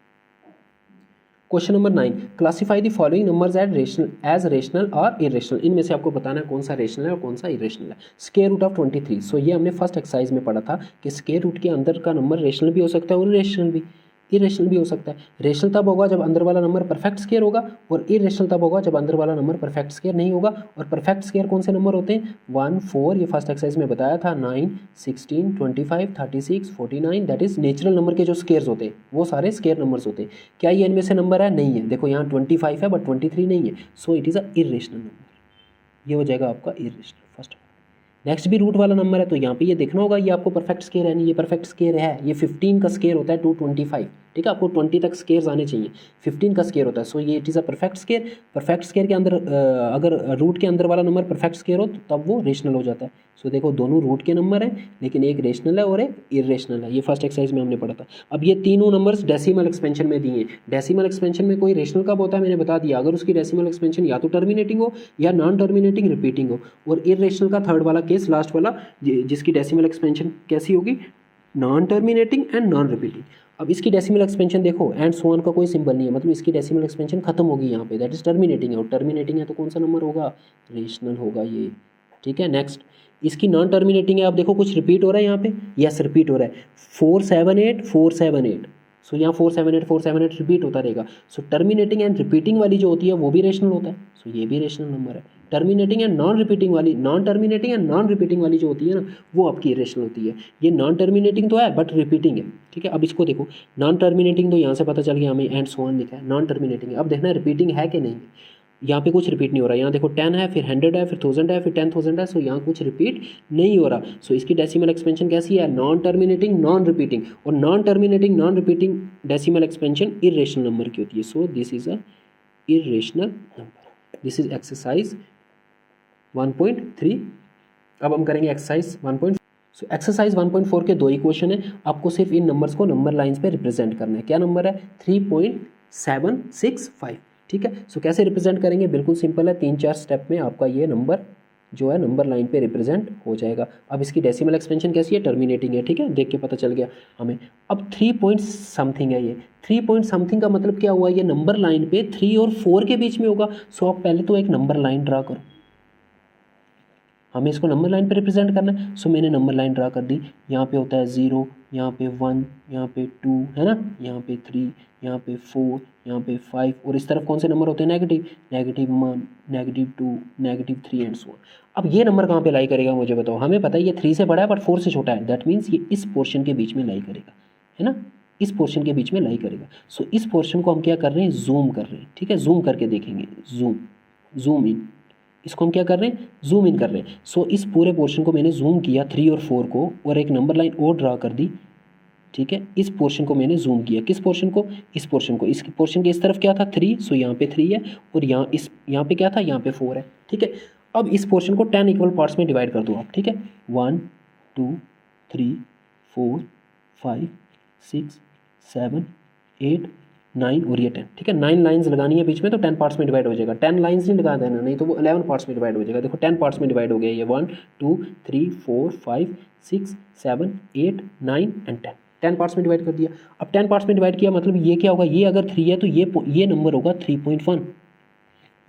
Question number 9, classify the following numbers as rational और इरेशनल। इनमें से आपको बताना है कौन सा रेशनल है और कौन सा इरेशनल है। स्क्वायर रूट ऑफ 23, सो ये हमने फर्स्ट एक्सरसाइज में पढ़ा था कि स्क्वायर रूट के अंदर का नंबर रेशनल भी हो सकता है और इरेशनल भी, इरेशनल भी हो सकता है। रेशनल तब होगा जब अंदर वाला नंबर परफेक्ट स्क्वायर होगा, और इरेशनल तब होगा जब अंदर वाला नंबर परफेक्ट स्क्वायर नहीं होगा। और परफेक्ट स्क्वायर कौन से नंबर होते हैं? 1, 4, ये फर्स्ट एक्सरसाइज में बताया था, 9, 16, 25, 36, 49, दैट इज नेचुरल नंबर के जो स्क्वायर्स होते हैं वो सारे स्क्वायर नंबर्स होते हैं। क्या ये इनमें से नंबर है? नहीं है। देखो यहाँ 25 है बट 23 नहीं है, so it is a irrational number. ये हो जाएगा आपका इरेशनल फर्स्ट। नेक्स्ट भी रूट वाला नंबर है, तो यहाँ पे ये देखना होगा ये आपको परफेक्ट स्क्वायर है नहीं, ये परफेक्ट स्क्वायर है। ये 15 का स्क्वायर होता है 225, ठीक है, आपको 20 तक स्क्वायर्स आने चाहिए। 15 का स्क्वायर होता है, सो ये it is a perfect square. Perfect square के अंदर अगर रूट के अंदर वाला नंबर परफेक्ट स्क्वायर हो तो तब वो रेशनल हो जाता है। सो देखो दोनों रूट के नंबर हैं, लेकिन एक रेशनल है और एक इरेशनल है। ये फर्स्ट एक्सरसाइज में हमने पढ़ा था। अब ये तीनों नंबर्स डेसिमल एक्सपेंशन में दिए हैं। डेसिमल एक्सपेंशन में कोई रेशनल कब होता है मैंने बता दिया, अगर उसकी डेसिमल एक्सपेंशन या तो टर्मिनेटिंग हो या नॉन टर्मिनेटिंग रिपीटिंग हो। और इरेशनल का थर्ड वाला केस, लास्ट वाला, जिसकी डेसिमल एक्सपेंशन कैसी होगी? Non terminating and non repeating. अब इसकी डेसिमल एक्सपेंशन देखो, एंड सो ऑन का कोई सिंबल नहीं है, मतलब इसकी डेसिमल एक्सपेंशन खत्म होगी यहाँ पे, दैट इज टर्मिनेटिंग है। और टर्मिनेटिंग है तो कौन सा नंबर होगा? रेशनल होगा ये, ठीक है। नेक्स्ट इसकी नॉन टर्मिनेटिंग है, आप देखो कुछ रिपीट हो रहा है यहाँ पे, यस रिपीट हो रहा है, 478 478, सो यहाँ 478 478 रिपीट होता रहेगा। सो टर्मिनेटिंग एंड रिपीटिंग वाली जो होती है वो भी रेशनल होता है, सो ये भी रेशनल नंबर है। टर्मिनेटिंग एंड नॉन रिपीटिंग वाली, non terminating and non repeating वाली जो होती है ना, वो आपकी इरेशनल होती है। ये नॉन टर्मिनेटिंग तो है बट रिपीटिंग है, ठीक है। अब इसको देखो, नॉन टर्मिनेटिंग तो यहाँ से पता चल गया हमें, एंड सो ऑन लिखा है, नॉन टर्मिनेटिंग है। अब देखना रिपीटिंग है कि नहीं, यहाँ पे कुछ रिपीट नहीं हो रहा। यहाँ देखो 10 है, फिर 100 है, फिर 1000 है, फिर 10,000 है, सो यहाँ कुछ रिपीट नहीं हो रहा। सो इसकी डेसिमल एक्सपेंशन कैसी है? Non terminating non repeating. और non terminating non repeating decimal expansion irrational number की होती है। So this is a irrational number. This is exercise 1.3। अब हम करेंगे एक्सरसाइज 1.4। सो एक्सरसाइज 1.4 के दो ही क्वेश्चन है, आपको सिर्फ इन नंबर्स को नंबर लाइंस पे रिप्रेजेंट करना है। क्या नंबर है? 3.765, ठीक है। सो कैसे रिप्रेजेंट करेंगे? बिल्कुल सिंपल है, 3-4 स्टेप में आपका ये नंबर जो है नंबर लाइन पे रिप्रेजेंट हो जाएगा। अब इसकी डेसिमल एक्सपेंशन कैसी है? टर्मिनेटिंग है, ठीक है, देख के पता चल गया हमें। अब 3 पॉइंट समथिंग है, ये 3 पॉइंट समथिंग का मतलब क्या हुआ? ये नंबर लाइन पे 3 और 4 के बीच में होगा। सो आप पहले तो एक नंबर लाइन ड्रा करो, हमें इसको नंबर लाइन पे रिप्रेजेंट करना है। सो मैंने नंबर लाइन ड्रा कर दी। यहाँ पे होता है 0, यहाँ पे 1, यहाँ पे 2 है ना, यहाँ पे 3, यहाँ पे 4, यहाँ पे 5, और इस तरफ कौन से नंबर होते हैं? Negative, -1, -2, -3 and so on. अब ये नंबर कहाँ पे लाई करेगा मुझे बताओ? हमें पता है ये 3 से बड़ा है बट 4 से छोटा है, दैट मीन्स ये इस पोर्शन के बीच में लाई करेगा, है ना, इस पोर्शन के बीच में लाई करेगा। सो इस पोर्शन को हम क्या कर रहे हैं? जूम कर रहे हैं, ठीक है, जूम करके देखेंगे, जूम इन, इसको हम क्या कर रहे हैं? जूम इन कर रहे हैं। सो इस पूरे पोर्शन को मैंने जूम किया 3 और 4 को, और एक नंबर लाइन और ड्रा कर दी, ठीक है। इस पोर्शन को मैंने जूम किया, किस पोर्शन को? इस पोर्शन को। इस पोर्शन के इस तरफ क्या था? 3, सो यहाँ पे 3 है, और यहाँ पे क्या था? यहाँ पे 4 है, ठीक है। अब इस पोर्शन को 10 इक्वल पार्ट्स में डिवाइड कर दो आप, ठीक है। 1 2 3 4 5 6 7 8 9 और ये 10, ठीक है। 9 लाइंस लगानी है बीच में, तो 10 पार्ट्स में डिवाइड हो जाएगा। 10 लाइंस नहीं लगा देना, नहीं तो वो 11 पार्ट्स में डिवाइड हो जाएगा। देखो 10 पार्ट्स में डिवाइड हो गया ये, 1 2 3 4 5 6 7 8 9 एंड 10 पार्ट्स में डिवाइड कर दिया। अब 10 पार्ट्स में डिवाइड किया मतलब ये क्या होगा? ये अगर 3 है तो ये नंबर होगा 3.1,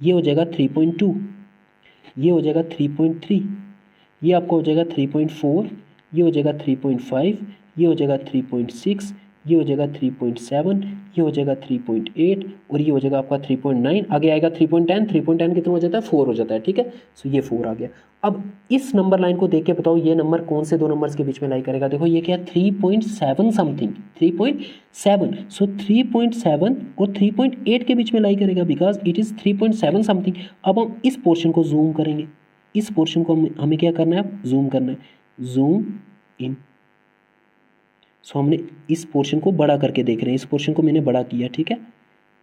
ये हो जाएगा 3.2, ये हो जाएगा 3.3, ये आपका हो जाएगा 3.4, ये हो जाएगा 3.5, ये हो जाएगा 3.6, ये हो जाएगा 3.7, ये हो जाएगा 3.8, और ये हो जाएगा आपका 3.9। आगे आएगा 3.10, 3.10 कितना हो जाता है? 4 हो जाता है, ठीक है। सो ये 4 आ गया। अब इस नंबर लाइन को देख के बताओ ये नंबर कौन से दो नंबर्स के बीच में लाई करेगा? देखो ये क्या है? 3.7 समथिंग, 3.7, सो 3.7 और 3.8 के बीच में लाई करेगा, बिकॉज इट इज़ 3.7 समथिंग। अब हम इस पोर्शन को जूम करेंगे, इस पोर्शन को हमें क्या करना है? जूम करना है, जूम इन। सो हमने इस पोर्शन को बड़ा करके देख रहे हैं, इस पोर्शन को मैंने बड़ा किया, ठीक है,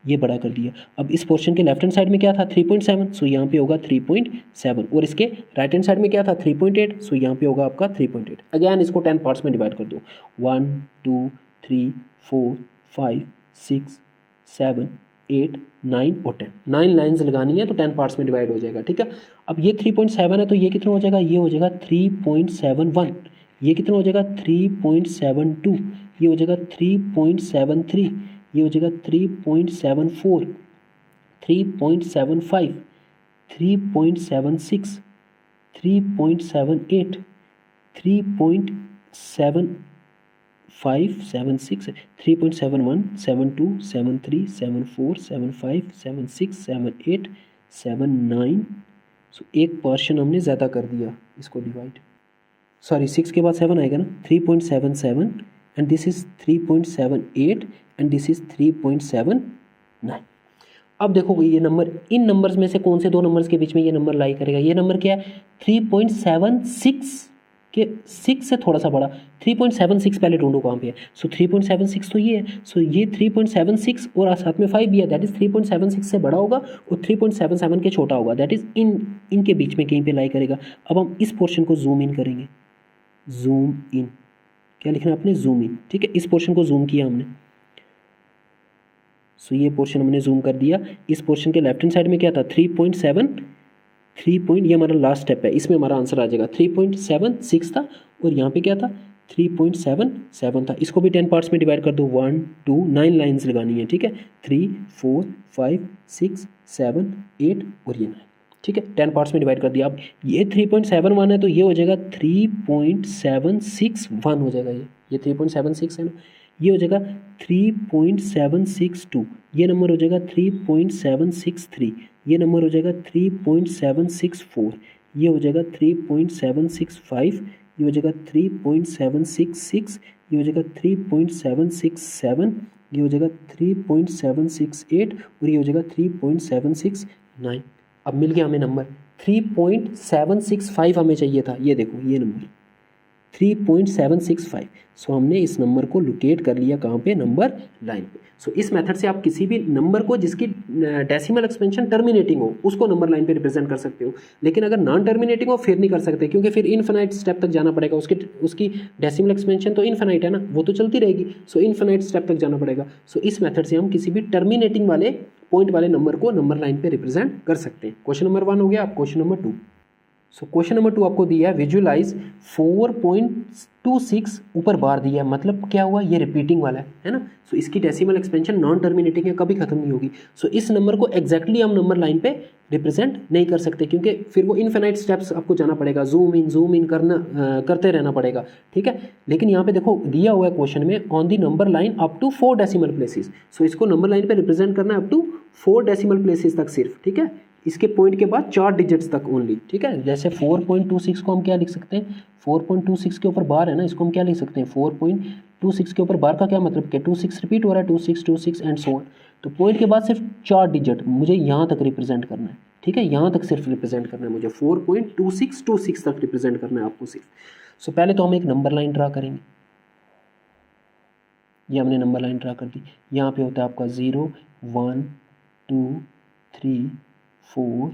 ये बड़ा कर दिया। अब इस पोर्शन के लेफ्ट हैंड साइड में क्या था? 3.7, सो यहाँ पे होगा 3.7, और इसके राइट हैंड साइड में क्या था? 3.8, सो यहाँ पे होगा आपका 3.8। अगेन इसको 10 पार्ट्स में डिवाइड कर दो, 1 2 3 4 5 6 7 8 9 और 10। 9 लाइन्स लगानी है तो 10 पार्ट्स में डिवाइड हो जाएगा, ठीक है। अब ये 3.7 है तो ये कितना हो जाएगा? ये हो जाएगा 3.71, ये कितना हो जाएगा? 3.72, ये हो जाएगा 3.73, ये हो जाएगा 3.74, 3.75, 3.76, 3.78, 3.75, 76, 3.71, 72, 73, 74, 75, 76, 78, 79। सो एक पोर्शन हमने ज़्यादा कर दिया, इसको डिवाइड, सॉरी 6 के बाद 7 आएगा ना, 3.77 and this is 3.78 and this is 3.79। अब देखो ये नंबर, इन नंबर्स में से कौन से दो नंबर्स के बीच में ये नंबर लाई करेगा? ये नंबर क्या है? 3.76 के 6 से थोड़ा सा बड़ा, 3.76 पहले ढूंढो कहाँ पे है। सो 3.76 तो ये है, सो ये 3.76 और साथ में 5 भी है, दैट इज 3.76 से बड़ा होगा और 3.77 के छोटा होगा, दैट इज इनके बीच में कहीं पे लाई करेगा। अब हम इस पोर्शन को जूम इन करेंगे, जूम इन, क्या लिखना है आपने? जूम इन, ठीक है। इस पोर्शन को जूम किया हमने, सो ये पोर्शन हमने जूम कर दिया। इस पोर्शन के लेफ्ट हैंड साइड में क्या था? 3.7, ये हमारा लास्ट स्टेप है, इसमें हमारा आंसर आ जाएगा। 3.76 था और यहाँ पे क्या था? 3.77 था। इसको भी 10 पार्ट्स में डिवाइड कर दो, 1 2 9 लाइन्स लगानी है, ठीक है। 3 4 5 6 7 8 और ये 9, ठीक है। 10 पार्ट्स में डिवाइड कर दिया। अब ये 3.71 है तो ये हो जाएगा 3.761 हो जाएगा, ये 3.76 है ना, ये हो जाएगा 3.762, ये नंबर हो जाएगा 3.763, ये नंबर हो जाएगा 3.764, ये हो जाएगा 3.765, ये हो जाएगा 3.766, ये हो जाएगा 3.767, ये हो जाएगा 3.768 और ये हो जाएगा 3.769। अब मिल गया हमें नंबर 3.765 हमें चाहिए था, ये देखो ये नंबर 3.765। सो हमने इस नंबर को लोकेट कर लिया कहाँ पे? नंबर लाइन पे। सो इस मेथड से आप किसी भी नंबर को जिसकी डेसिमल एक्सपेंशन टर्मिनेटिंग हो उसको नंबर लाइन पे रिप्रेजेंट कर सकते हो, लेकिन अगर नॉन टर्मिनेटिंग हो फिर नहीं कर सकते, क्योंकि फिर इनफिनाइट स्टेप तक जाना पड़ेगा। उसकी डेसिमल एक्सपेंशन तो इनफिनाइट है ना, वो तो चलती रहेगी, सो इनफिनाइट स्टेप तक जाना पड़ेगा। सो इस मेथड से हम किसी भी टर्मिनेटिंग वाले पॉइंट वाले नंबर को नंबर लाइन पे रिप्रेजेंट कर सकते हैं। क्वेश्चन नंबर 1 हो गया। अब question number 2। So question number 2 आपको दिया है, विजुलाइज 4.26 ऊपर बार दिया है, मतलब क्या हुआ? ये रिपीटिंग वाला है ना। सो इसकी डेसिमल एक्सपेंशन नॉन टर्मिनेटिंग है, कभी खत्म नहीं होगी। सो इस नंबर को एग्जैक्टली हम नंबर लाइन पे रिप्रेजेंट नहीं कर सकते, क्योंकि फिर वो इनफिनाइट स्टेप्स आपको जाना पड़ेगा, जूम इन करते रहना पड़ेगा, ठीक है। लेकिन यहाँ पे देखो दिया हुआ है क्वेश्चन में, on the number line up to 4 decimal places. So इसको नंबर लाइन पे रिप्रेजेंट करना है अप टू 4 डेसिमल प्लेसेस तक सिर्फ, ठीक है। इसके पॉइंट के बाद 4 डिजिट्स तक ओनली, ठीक है। जैसे 4.26 को हम क्या लिख सकते हैं? 4.26 के ऊपर बार है ना, इसको हम क्या लिख सकते हैं? 4.26 के ऊपर बार का क्या मतलब? क्या 26 रिपीट हो रहा है, 26 एंड सो ऑन। तो पॉइंट के बाद सिर्फ 4 डिजिट मुझे यहाँ तक रिप्रेजेंट करना है, ठीक है। यहाँ तक सिर्फ रिप्रेजेंट करना है मुझे, 4.2626 तक रिप्रेजेंट करना है आपको सिर्फ। सो पहले तो हम एक नंबर लाइन ड्रा करेंगे, ये हमने नंबर लाइन ड्रा कर दी। यहाँ पे होता है आपका 0 1 2 3 4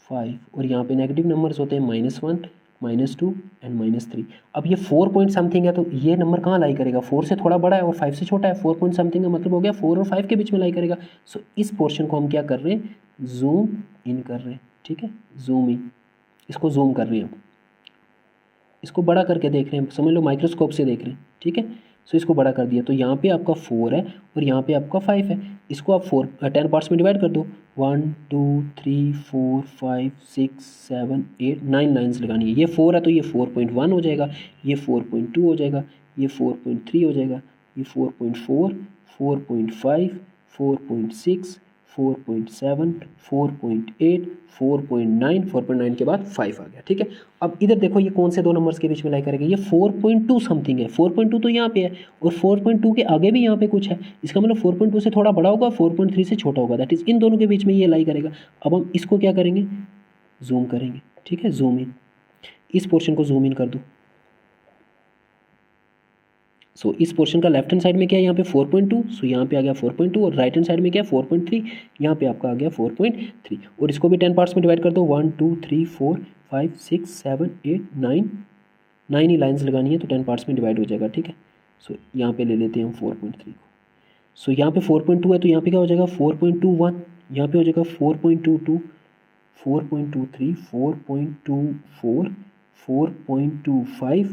5 और यहाँ पे नेगेटिव नंबर्स होते हैं -1 -2 एंड -3। अब ये 4 पॉइंट समथिंग है तो ये नंबर कहाँ लाई करेगा? 4 से थोड़ा बड़ा है और 5 से छोटा है। 4 पॉइंट समथिंग का मतलब हो गया 4 और 5 के बीच में लाई करेगा। सो इस पोर्शन को हम क्या कर रहे हैं? जूम इन कर रहे हैं, ठीक है। जूम इन, इसको जूम कर रहे हैं, इसको बड़ा करके देख रहे हैं, समझ लो माइक्रोस्कोप से देख रहे हैं, ठीक है। सो इसको बड़ा कर दिया तो यहाँ पे आपका 4 है और यहाँ पे आपका 5 है। इसको आप 10 पार्ट्स में डिवाइड कर दो, 1 2 3 4 5 6 7 8 9 लाइन्स लगानी है। ये 4 है तो ये 4.1 हो जाएगा, ये 4.2 हो जाएगा, ये 4.3 हो जाएगा, ये 4.4 4.5 4.6 4.7 4.8 4.9 4.9 के बाद 5 आ गया, ठीक है। अब इधर देखो ये कौन से दो नंबर्स के बीच में लाई करेगा? ये 4.2 समथिंग है, 4.2 तो यहाँ पे है और 4.2 के आगे भी यहाँ पे कुछ है, इसका मतलब 4.2 से थोड़ा बड़ा होगा, 4.3 से छोटा होगा, दैट इज इन दोनों के बीच में ये लाई करेगा। अब हम इसको क्या करेंगे? जूम करेंगे, ठीक है। जूम इन, इस पोर्शन को जूम इन कर दो। सो इस पोर्शन का लेफ्ट हैंड साइड में क्या है? यहाँ पे 4.2, सो यहाँ पे आ गया 4.2 और राइट हैंड साइड में क्या है? 4.3, यहाँ पे आपका आ गया 4.3 और इसको भी 10 पार्ट्स में डिवाइड कर दो, 1 2 3 4 5 6 7 8 9 ही लाइन्स लगानी है तो 10 पार्ट्स में डिवाइड हो जाएगा, ठीक है। सो यहाँ पे ले लेते हैं हम 4.3 को। सो यहाँ पे 4.2 है तो यहाँ पे क्या हो जाएगा? 4.21, यहाँ पे हो जाएगा 4.22 4.23 4.24 4.25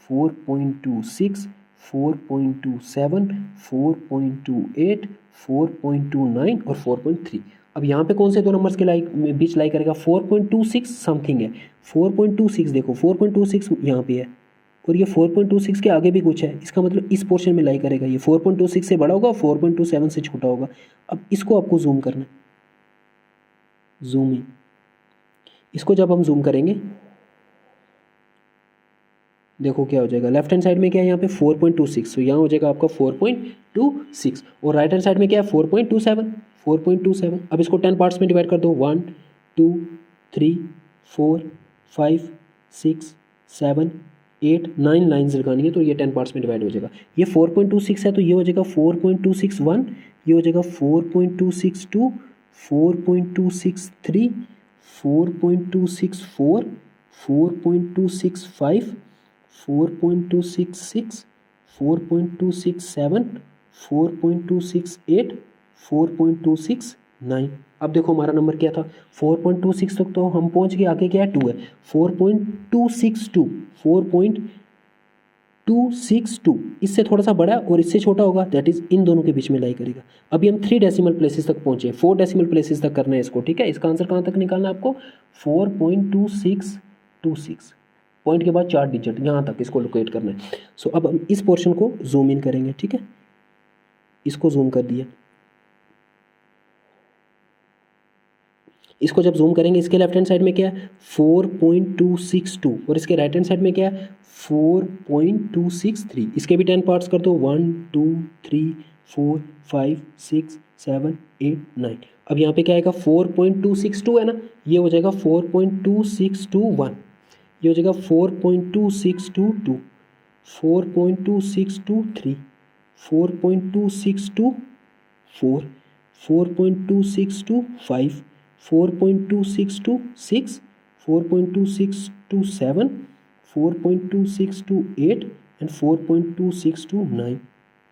4.26 4.27, 4.28, 4.29 और 4.3। अब यहाँ पे कौन से दो नंबर्स के बीच लाई करेगा? 4.26 समथिंग है, 4.26 देखो 4.26 यहाँ पे है और ये 4.26 के आगे भी कुछ है, इसका मतलब इस पोर्शन में लाई करेगा। ये 4.26 से बड़ा होगा, 4.27 से छोटा होगा। अब इसको आपको जूम करना है, जूम इन। इसको जब हम जूम करेंगे देखो क्या हो जाएगा। लेफ्ट हैंड साइड में क्या है यहाँ पे 4.26, तो यहाँ हो जाएगा आपका 4.26 और राइट हैंड साइड में क्या है 4.27। अब इसको 10 पार्ट्स में डिवाइड कर दो, 1 2 3 4 5 6 7 8 9 लाइन्स लगानी है, तो ये 10 पार्ट्स में डिवाइड हो जाएगा। ये 4.26 है तो ये हो जाएगा 4.261, ये हो जाएगा 4.262, 4.263, 4.264, 4.265, 4.266, 4.267, 4.268, 4.269। अब देखो हमारा नंबर क्या था, 4.26 तक तो हम पहुंच गए, आगे क्या है 2 है, 4.262, 4.262 इससे थोड़ा सा बड़ा और इससे छोटा होगा, दैट इज इन दोनों के बीच में लाई करेगा। अभी हम 3 डेसिमल प्लेसेस तक पहुंचे, 4 डेसिमल प्लेसेस तक करना है इसको, ठीक है। इसका आंसर कहाँ तक निकालना है आपको, 4.2626, पॉइंट के बाद 4 डिजिट यहाँ तक इसको लोकेट करना है। सो अब हम इस पोर्शन को जूम इन करेंगे, ठीक है। इसको जूम कर दिया, इसको जब जूम करेंगे इसके लेफ्ट हैंड साइड में क्या है 4.262 और इसके राइट हैंड साइड में क्या है 4.263। इसके भी 10 पार्ट्स कर दो, 1 2 3 4 5 6 7 8 9। अब यहाँ पे क्या आएगा 4.262 है ना, ये हो जाएगा 4.2621, ये हो जाएगा 4.2622, 4.2623, 4.2624, 4.2625, 4.2626, 4.2627, 4.2628 एंड 4.2629।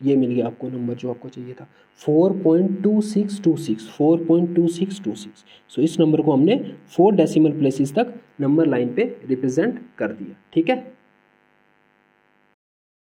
ये मिल गया आपको नंबर जो आपको चाहिए था, 4.2626, 4.2626। सो इस नंबर को हमने 4 डेसिमल प्लेसेस तक नंबर लाइन पे रिप्रेजेंट कर दिया, ठीक है।